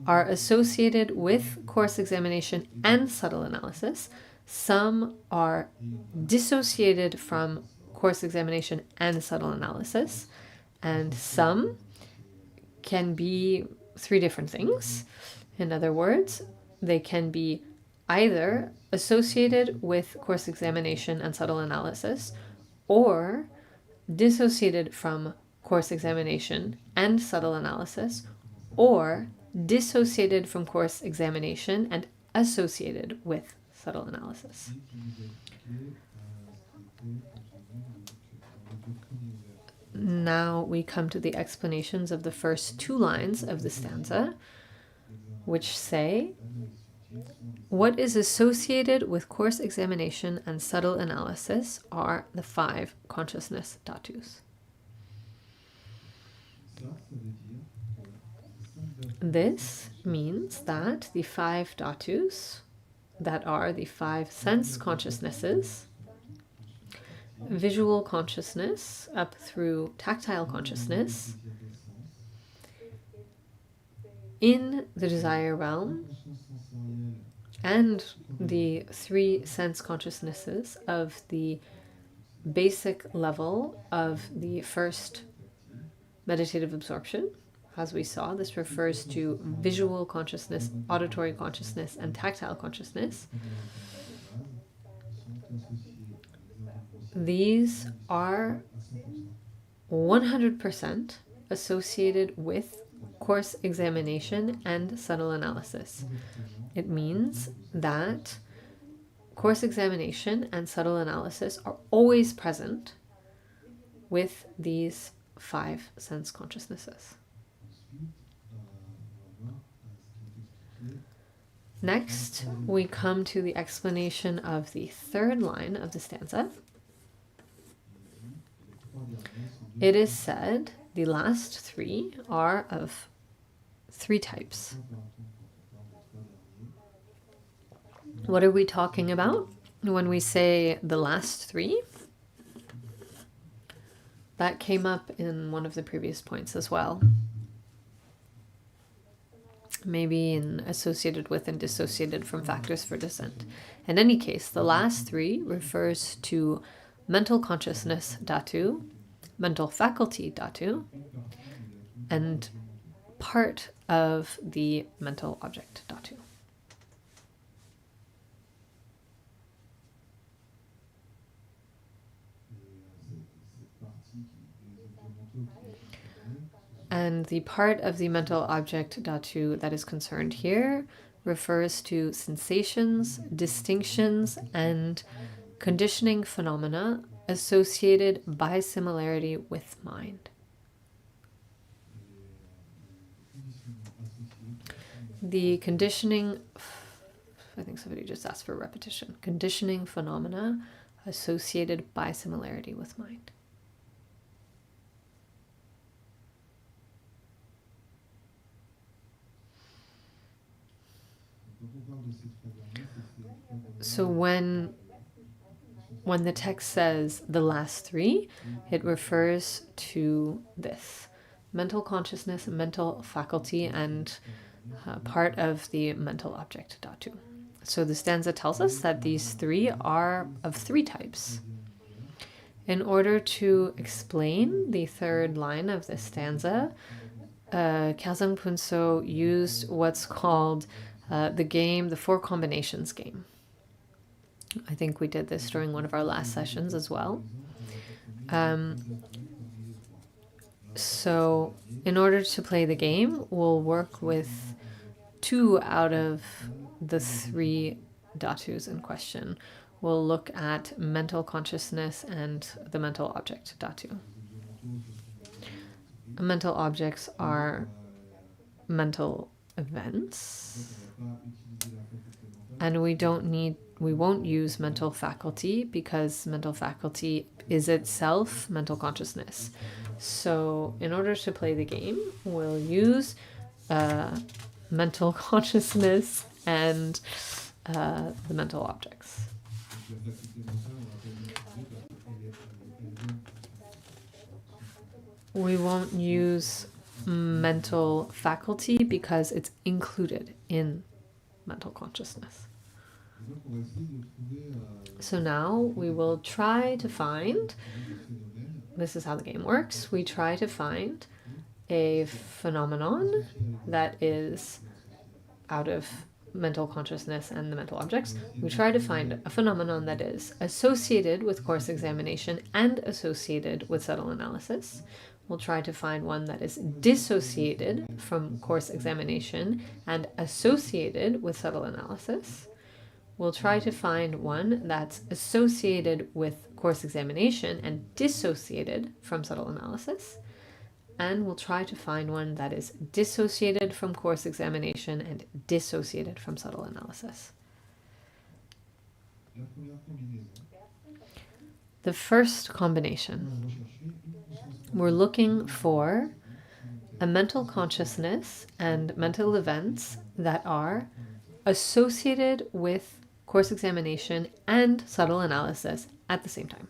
are associated with course examination and subtle analysis, some are dissociated from course examination and subtle analysis, and some can be 3 different things. In other words, they can be either associated with course examination and subtle analysis, or dissociated from course examination and subtle analysis, or dissociated from course examination and associated with subtle analysis. Now we come to the explanations of the first two lines of the stanza, which say, what is associated with course examination and subtle analysis are the 5 consciousness dhatus. This means that the 5 dhatus, that are the 5 sense consciousnesses, visual consciousness up through tactile consciousness, in the desire realm, and the 3 sense consciousnesses of the basic level of the first meditative absorption. As we saw, this refers to visual consciousness, auditory consciousness, and tactile consciousness. These are 100% associated with course examination and subtle analysis. It means that course examination and subtle analysis are always present with these 5 sense consciousnesses. Next, we come to the explanation of the third line of the stanza. It is said the last 3 are of 3 types. What are we talking about when we say the last 3? That came up in one of the previous points as well. Maybe in associated with and dissociated from factors for descent. In any case, the last 3 refers to mental consciousness dhatu, mental faculty dhatu, and part of the mental object dhatu. And the part of the mental object dhatu that is concerned here refers to sensations, distinctions, and conditioning phenomena associated by similarity with mind. The conditioning, I think somebody just asked for repetition, conditioning phenomena associated by similarity with mind. So when the text says the last 3, it refers to this: mental consciousness, mental faculty, and part of the mental object dhatu. So the stanza tells us that these 3 are of 3 types. In order to explain the third line of this stanza, Khelzang Puntso used what's called the 4 combinations game. I think we did this during one of our last sessions as well. So in order to play the game, we'll work with 2 out of the 3 dhatus in question. We'll look at mental consciousness and the mental object dhatu. Mental objects are mental events, and we won't use mental faculty because mental faculty is itself mental consciousness. So in order to play the game, we'll use mental consciousness and the mental objects. We won't use mental faculty because it's included in mental consciousness. So now we will try to find, this is how the game works, we try to find a phenomenon that is out of mental consciousness and the mental objects. We try to find a phenomenon that is associated with coarse examination and associated with subtle analysis. We'll try to find one that is dissociated from coarse examination and associated with subtle analysis. We'll try to find one that's associated with coarse examination and dissociated from subtle analysis. And we'll try to find one that is dissociated from coarse examination and dissociated from subtle analysis. The first combination, we're looking for a mental consciousness and mental events that are associated with coarse examination and subtle analysis at the same time.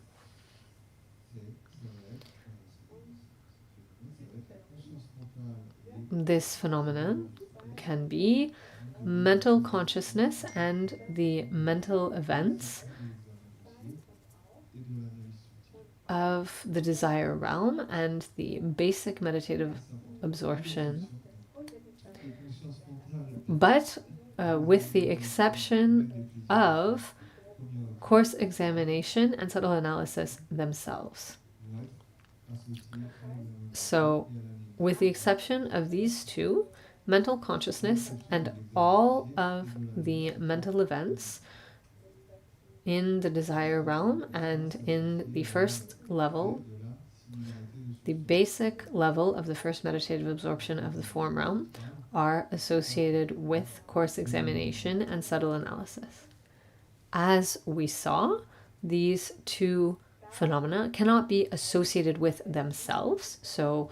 This phenomenon can be mental consciousness and the mental events of the desire realm and the basic meditative absorption, but with the exception of coarse examination and subtle analysis themselves. So, with the exception of these two, mental consciousness and all of the mental events in the desire realm and in the first level, the basic level of the first meditative absorption of the form realm, are associated with coarse examination and subtle analysis. As we saw, these two phenomena cannot be associated with themselves, so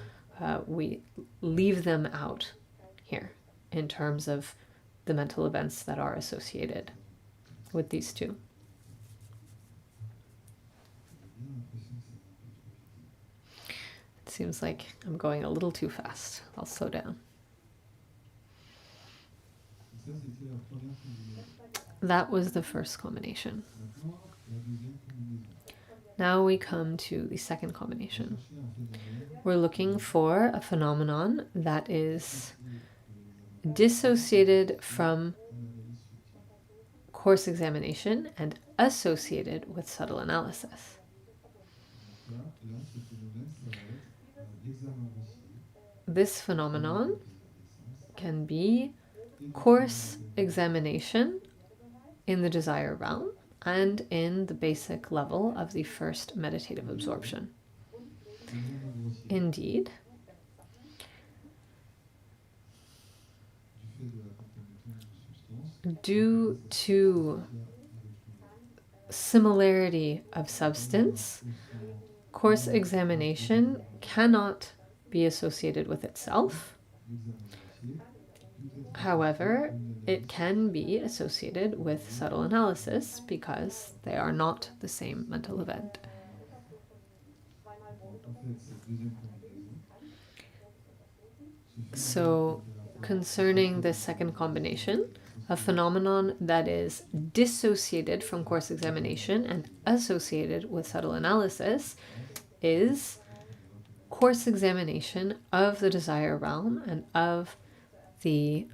we leave them out here in terms of the mental events that are associated with these two. It seems like I'm going a little too fast. I'll slow down. That was the first combination. Now we come to the second combination. We're looking for a phenomenon that is dissociated from coarse examination and associated with subtle analysis. This phenomenon can be coarse examination in the desire realm and in the basic level of the first meditative absorption. Indeed, due to similarity of substance, coarse examination cannot be associated with itself. However, it can be associated with subtle analysis because they are not the same mental event. So, concerning this second combination, a phenomenon that is dissociated from coarse examination and associated with subtle analysis is coarse examination of the desire realm and of the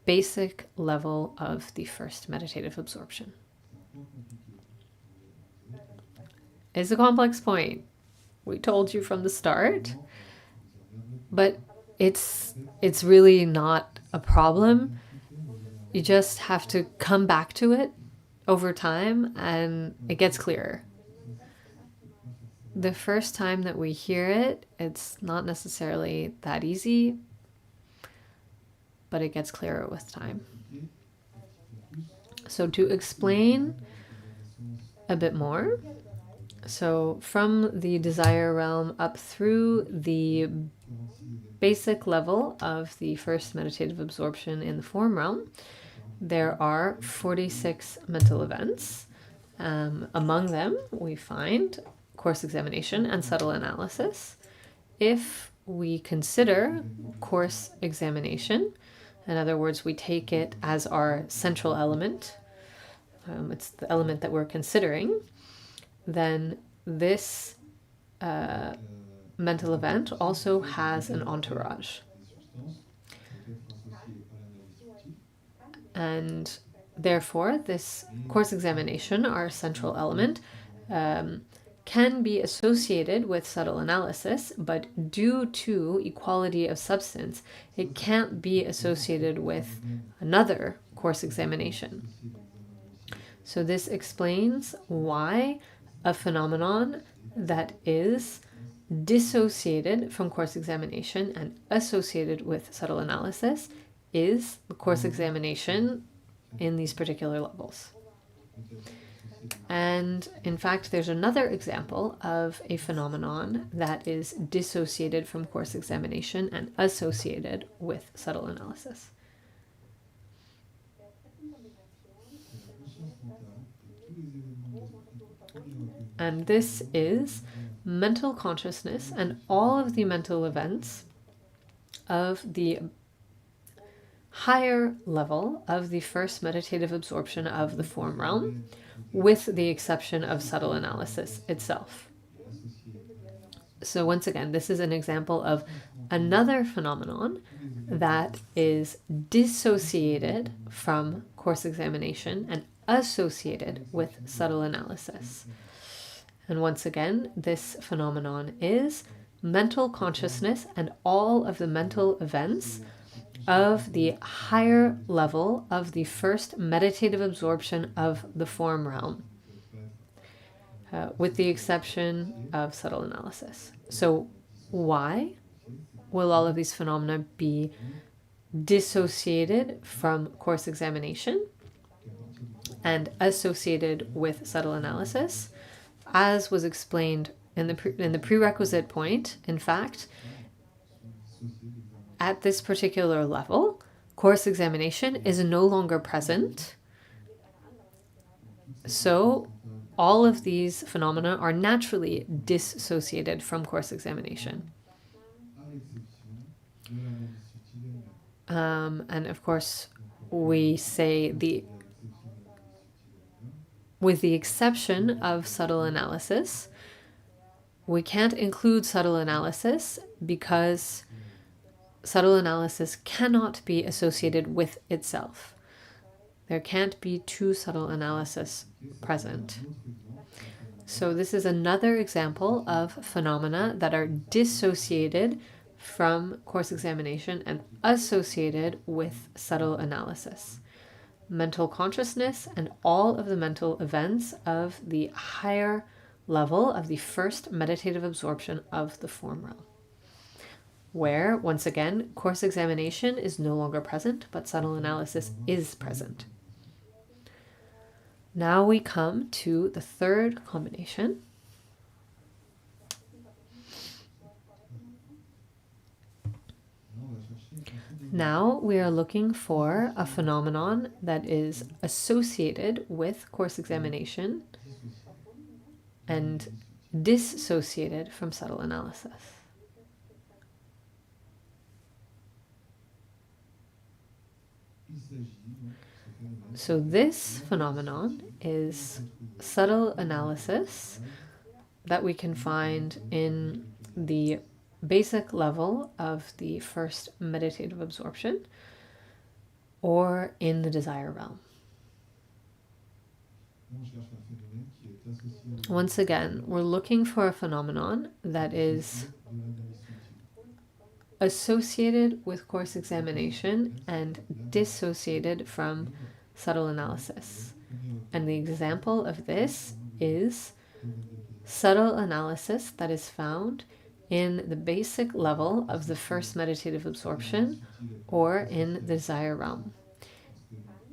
basic level of the first meditative absorption. It's a complex point. We told you from the start, but it's really not a problem. You just have to come back to it over time and it gets clearer. The first time that we hear it, it's not necessarily that easy, but it gets clearer with time. So to explain a bit more, so from the desire realm up through the basic level of the first meditative absorption in the form realm, there are 46 mental events. Among them, we find coarse examination and subtle analysis. If we consider coarse examination, in other words, we take it as our central element, it's the element that we're considering, then this mental event also has an entourage. And therefore, this course examination, our central element, can be associated with subtle analysis, but due to equality of substance, it can't be associated with another course examination. So this explains why a phenomenon that is dissociated from course examination and associated with subtle analysis is the course examination in these particular levels. And in fact, there's another example of a phenomenon that is dissociated from course examination and associated with subtle analysis. And this is mental consciousness and all of the mental events of the higher level of the first meditative absorption of the form realm, with the exception of subtle analysis itself. So once again, this is an example of another phenomenon that is dissociated from course examination and associated with subtle analysis. And once again, this phenomenon is mental consciousness and all of the mental events of the higher level of the first meditative absorption of the form realm, with the exception of subtle analysis. So why will all of these phenomena be dissociated from course examination and associated with subtle analysis? As was explained in the prerequisite point, in fact, at this particular level, course examination is no longer present. So all of these phenomena are naturally dissociated from course examination. And of course, we say with the exception of subtle analysis, we can't include subtle analysis because subtle analysis cannot be associated with itself. There can't be two subtle analysis present. So this is another example of phenomena that are dissociated from course examination and associated with subtle analysis. Mental consciousness and all of the mental events of the higher level of the first meditative absorption of the form realm, where, once again, course examination is no longer present, but subtle analysis is present. Now we come to the third combination. Now we are looking for a phenomenon that is associated with course examination and dissociated from subtle analysis. So this phenomenon is subtle analysis that we can find in the basic level of the first meditative absorption or in the desire realm. Once again, we're looking for a phenomenon that is associated with course examination and dissociated from subtle analysis. And the example of this is subtle analysis that is found in the basic level of the first meditative absorption or in the desire realm.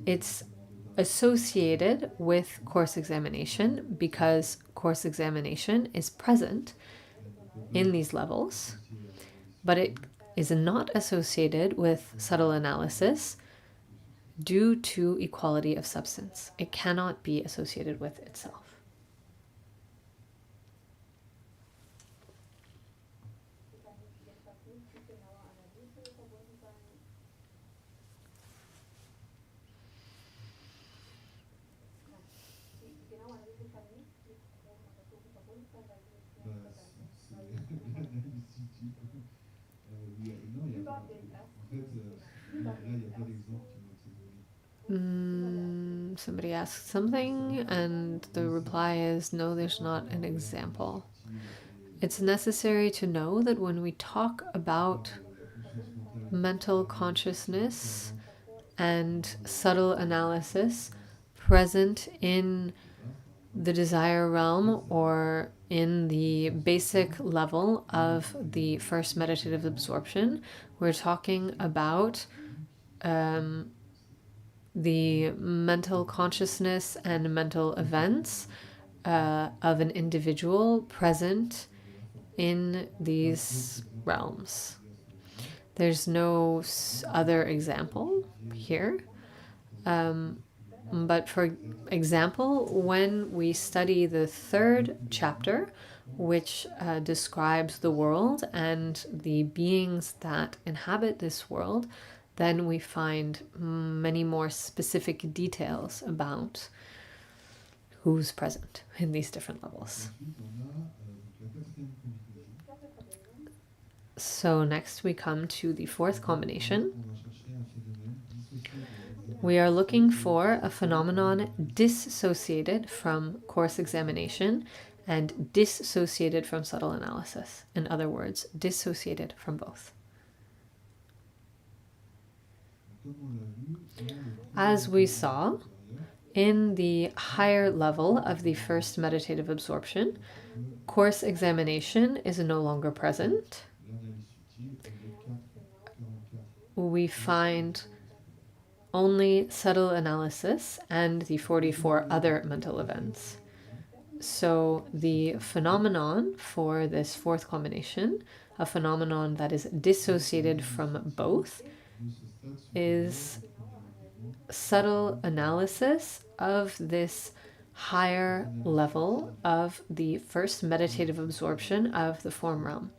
It's associated with course examination because course examination is present in these levels, but it is not associated with subtle analysis due to equality of substance. It cannot be associated with itself. Somebody asks something, and the reply is no, there's not an example. It's necessary to know that when we talk about mental consciousness and subtle analysis present in the desire realm or in the basic level of the first meditative absorption, we're talking about the mental consciousness and mental events of an individual present in these realms. There's no other example here. But for example, when we study the third chapter, which describes the world and the beings that inhabit this world, then we find many more specific details about who's present in these different levels. So next we come to the fourth combination. We are looking for a phenomenon dissociated from course examination and dissociated from subtle analysis. In other words, dissociated from both. As we saw, in the higher level of the first meditative absorption, course examination is no longer present. We find only subtle analysis and the 44 other mental events. So the phenomenon for this fourth combination, a phenomenon that is dissociated from both, is subtle analysis of this higher level of the first meditative absorption of the form realm.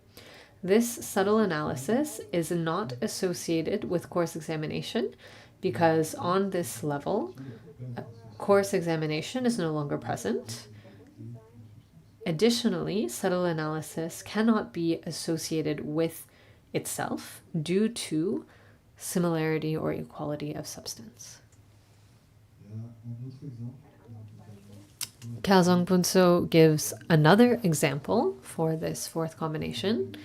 This subtle analysis is not associated with course examination because on this level, course examination is no longer present. Additionally, subtle analysis cannot be associated with itself due to similarity or equality of substance. Khelzang Puntso gives another example for this fourth combination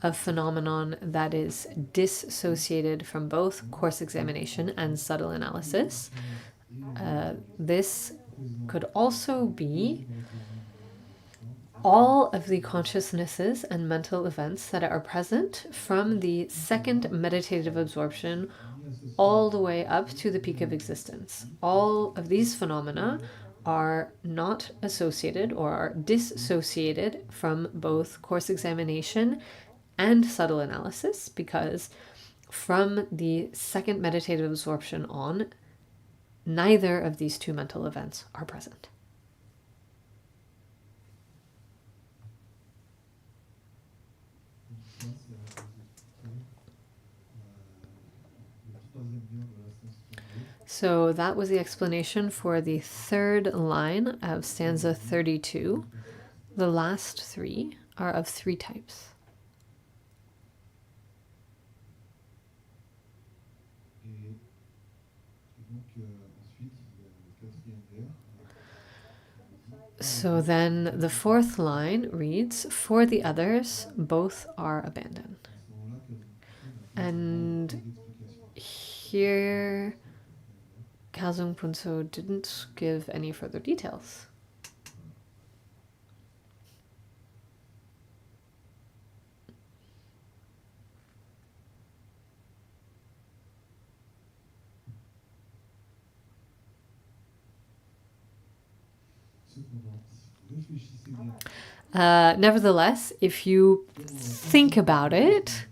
of phenomenon that is dissociated from both course examination and subtle analysis. This could also be all of the consciousnesses and mental events that are present from the second meditative absorption all the way up to the peak of existence. All of these phenomena are not associated or are dissociated from both course examination and subtle analysis because from the second meditative absorption on, neither of these two mental events are present. So that was the explanation for the third line of stanza 32. The last three are of three types. So then the fourth line reads, for the others, both are abandoned. And here, Khelzang Puntso didn't give any further details. Nevertheless, if you think about it,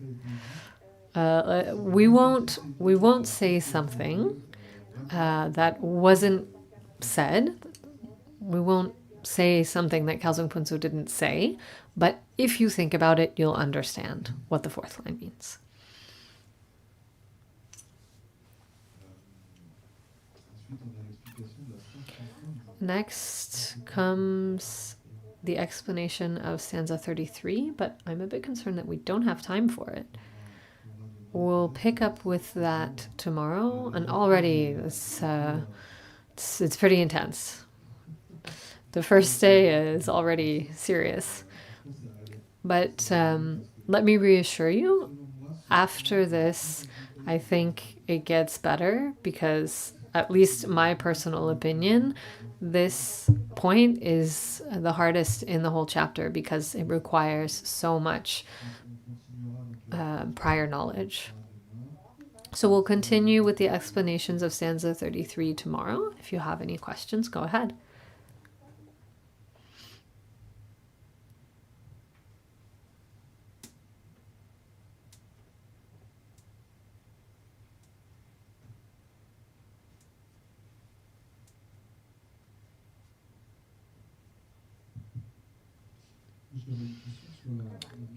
we won't say something that wasn't said. We won't say something that Khelzang Puntso didn't say, but if you think about it, you'll understand what the fourth line means. Next comes the explanation of stanza 33, but I'm a bit concerned that we don't have time for it. we'll pick up with that tomorrow. And already it's pretty intense. The first day is already serious. But let me reassure you, after this, I think it gets better because, at least my personal opinion, this point is the hardest in the whole chapter because it requires so much prior knowledge. So we'll continue with the explanations of stanza 33 tomorrow. If you have any questions, go ahead.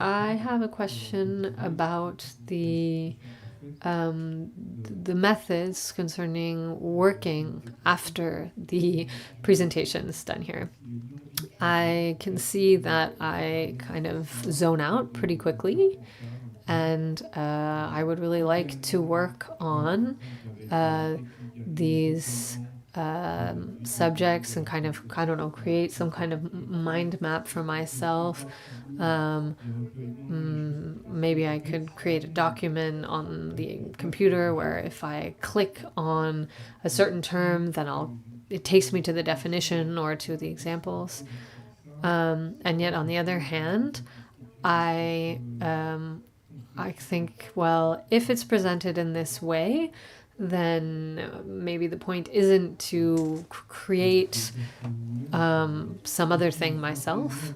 I have a question about the methods concerning working after the presentation is done here. I can see that I kind of zone out pretty quickly, and I would really like to work on these subjects and kind of, I don't know, create some kind of mind map for myself. Maybe I could create a document on the computer where if I click on a certain term, then it takes me to the definition or to the examples. And yet on the other hand, I think, well, if it's presented in this way, then maybe the point isn't to create some other thing myself.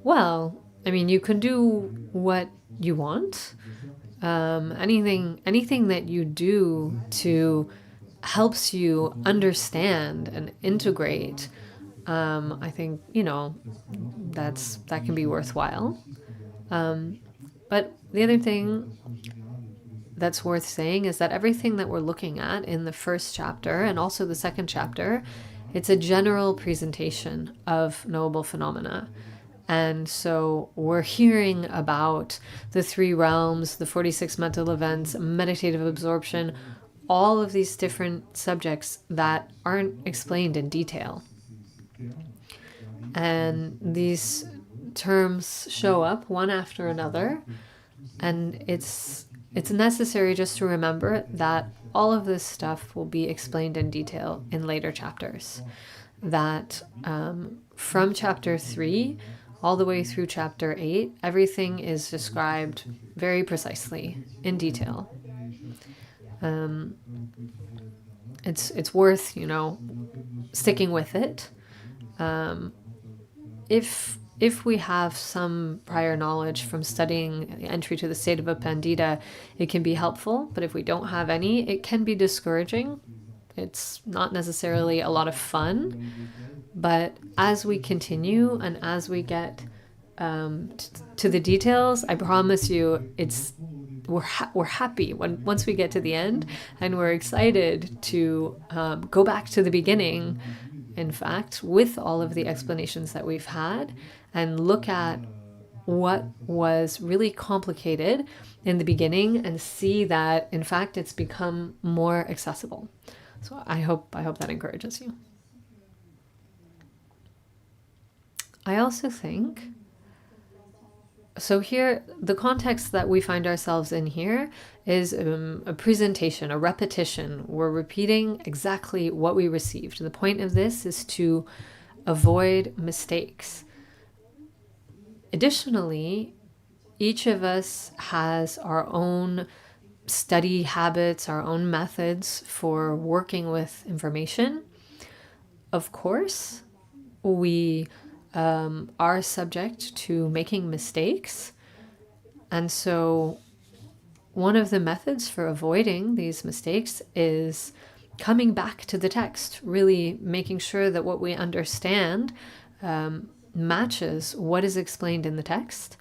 Well, I mean, you can do what you want. Anything that you do to helps you understand and integrate, I think, that can be worthwhile. But the other thing that's worth saying is that everything that we're looking at in the first chapter and also the second chapter, it's a general presentation of knowable phenomena. And so we're hearing about the 3 realms, the 46 mental events, meditative absorption, all of these different subjects that aren't explained in detail. And these terms show up one after another, and it's necessary just to remember that all of this stuff will be explained in detail in later chapters. That from chapter 3 all the way through chapter 8, everything is described very precisely in detail. It's worth, sticking with it. If we have some prior knowledge from studying the entry to the state of a pandita, it can be helpful. But if we don't have any, it can be discouraging. It's not necessarily a lot of fun. But as we continue and as we get to the details, I promise you, we're happy once we get to the end, and we're excited to go back to the beginning, in fact, with all of the explanations that we've had, and look at what was really complicated in the beginning and see that, in fact, it's become more accessible. So I hope that encourages you. I also think, so here, the context that we find ourselves in here is a presentation, a repetition. We're repeating exactly what we received. The point of this is to avoid mistakes. Additionally, each of us has our own study habits, our own methods for working with information. Of course, we are subject to making mistakes. And so one of the methods for avoiding these mistakes is coming back to the text, really making sure that what we understand matches what is explained in the text.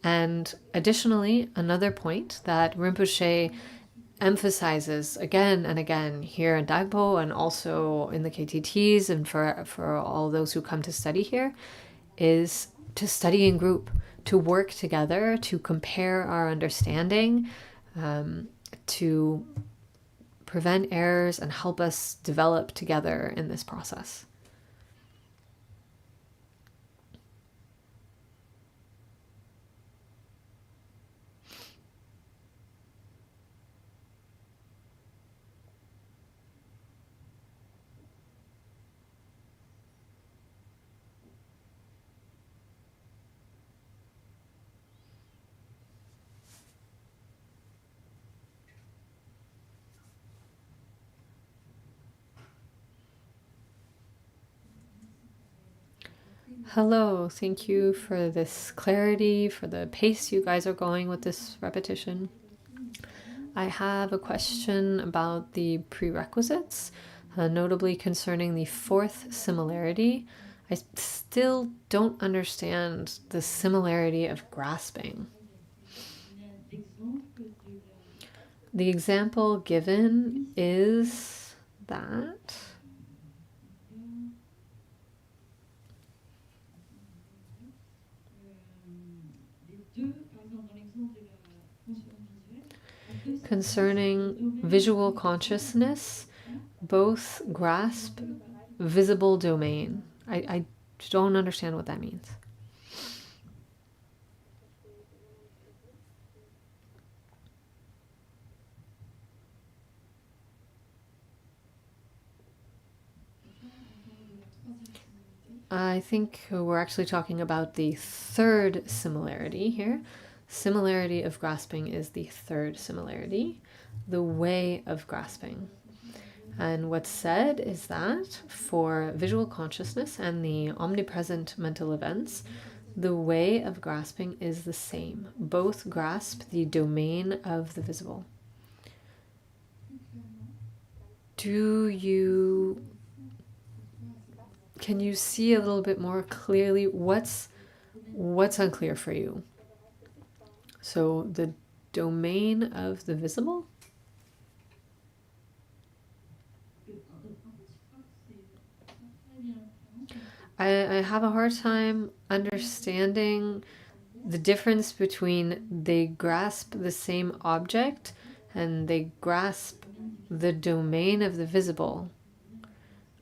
And additionally, another point that Rinpoché emphasizes again and again here in Dhagpo and also in the KTTs and for all those who come to study here is to study in group, work together, to compare our understanding, to prevent errors and help us develop together in this process. Hello, thank you for this clarity, for the pace you guys are going with this repetition. I have a question about the prerequisites, notably concerning the fourth similarity. I still don't understand the similarity of grasping. The example given is that concerning visual consciousness, both grasp visible domain. I don't understand what that means. I think we're actually talking about the third similarity here. Similarity of grasping is the third similarity, the way of grasping. And what's said is that for visual consciousness and the omnipresent mental events, the way of grasping is the same. Both grasp the domain of the visible. Can you see a little bit more clearly what's unclear for you? So the domain of the visible? I have a hard time understanding the difference between they grasp the same object and they grasp the domain of the visible.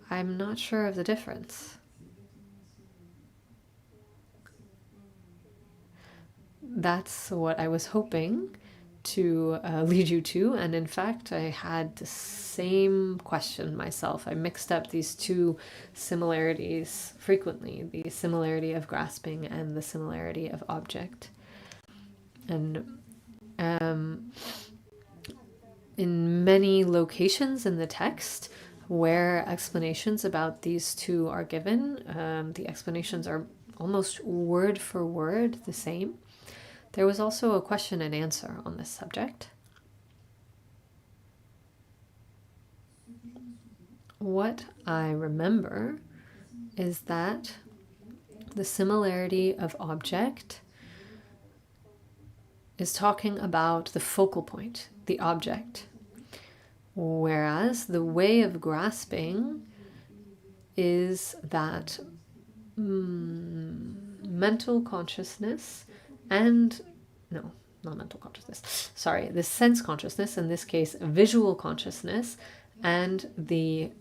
I'm not sure of the difference. That's what I was hoping to lead you to, and in fact I had the same question myself. I mixed up these two similarities frequently, the similarity of grasping and the similarity of object. And in many locations in the text where explanations about these two are given, the explanations are almost word for word the same. There was also a question and answer on this subject. What I remember is that the similarity of object is talking about the focal point, the object, whereas the way of grasping is that mental consciousness and the sense consciousness, in this case visual consciousness, and the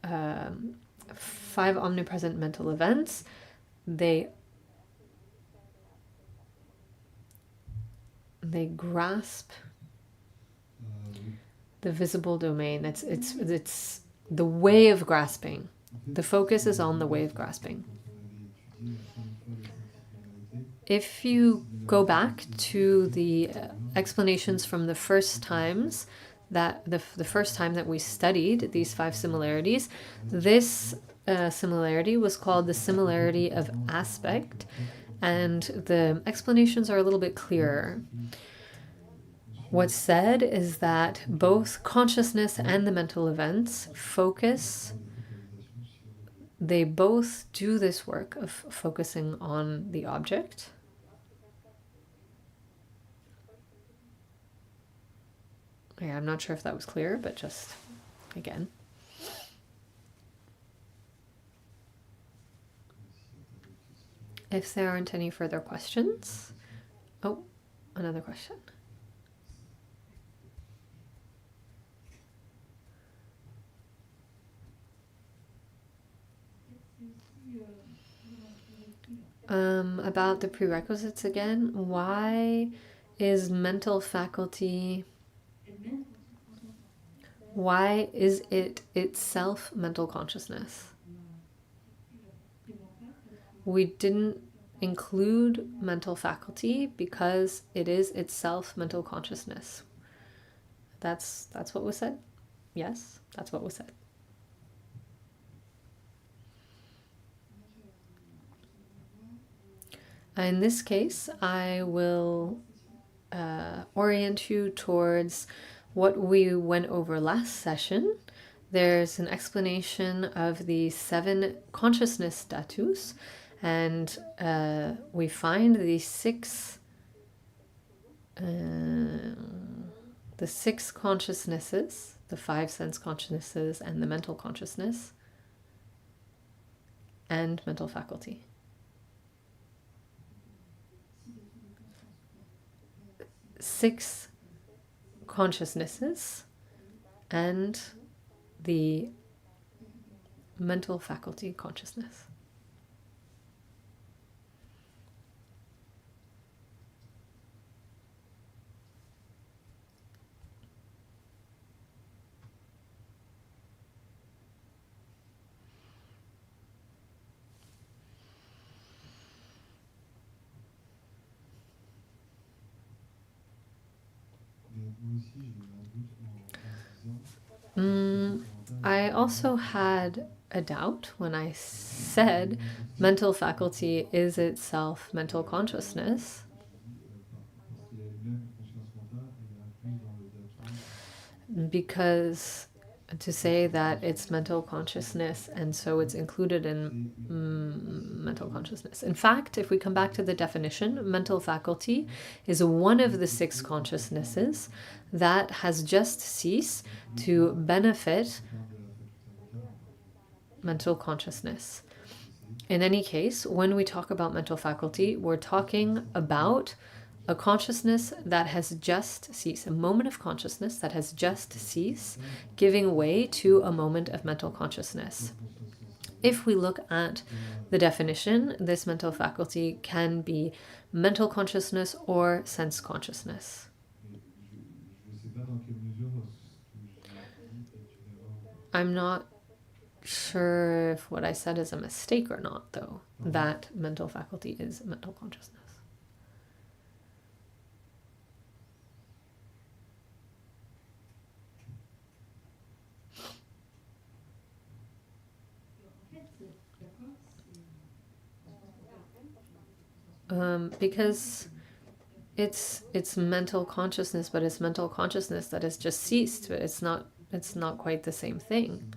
5 omnipresent mental events, they grasp the visible domain. It's the way of grasping. The focus is on the way of grasping. If you go back to the explanations from the first times, that the first time that we studied these 5 similarities, this similarity was called the similarity of aspect, and the explanations are a little bit clearer. What's said is that both consciousness and the mental events focus. They both do this work of focusing on the object. Yeah, I'm not sure if that was clear, but just again. If there aren't any further questions... Oh, another question. About the prerequisites again. Why is mental faculty... Why is it itself mental consciousness? We didn't include mental faculty because it is itself mental consciousness. That's what was said? Yes, that's what was said. In this case, I will orient you towards what we went over last session. There's an explanation of the 7 consciousness status, and we find the 6 consciousnesses, the 5 sense consciousnesses and the mental consciousness, and mental faculty. 6 consciousnesses and the mental faculty consciousness. I also had a doubt when I said mental faculty is itself mental consciousness. Because to say that it's mental consciousness and so it's included in mental consciousness. In fact, if we come back to the definition, mental faculty is one of the 6 consciousnesses that has just ceased to benefit mental consciousness. In any case, when we talk about mental faculty, we're talking about a consciousness that has just ceased, a moment of consciousness that has just ceased, giving way to a moment of mental consciousness. If we look at the definition, this mental faculty can be mental consciousness or sense consciousness. I'm not sure if what I said is a mistake or not, though, that mental faculty is mental consciousness. Because it's mental consciousness, but it's mental consciousness that has just ceased. It's not quite the same thing.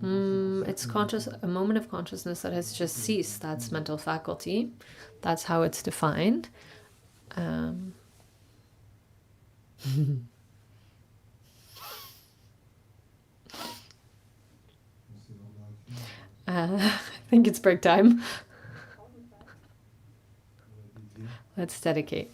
It's a moment of consciousness that has just ceased. That's mental faculty. That's how it's defined. I think it's break time. Let's dedicate.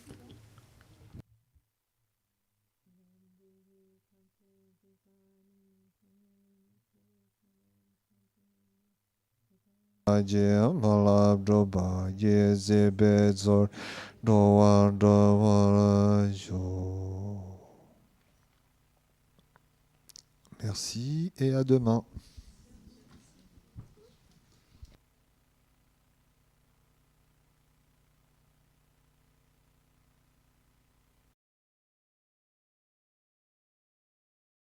Merci et à demain.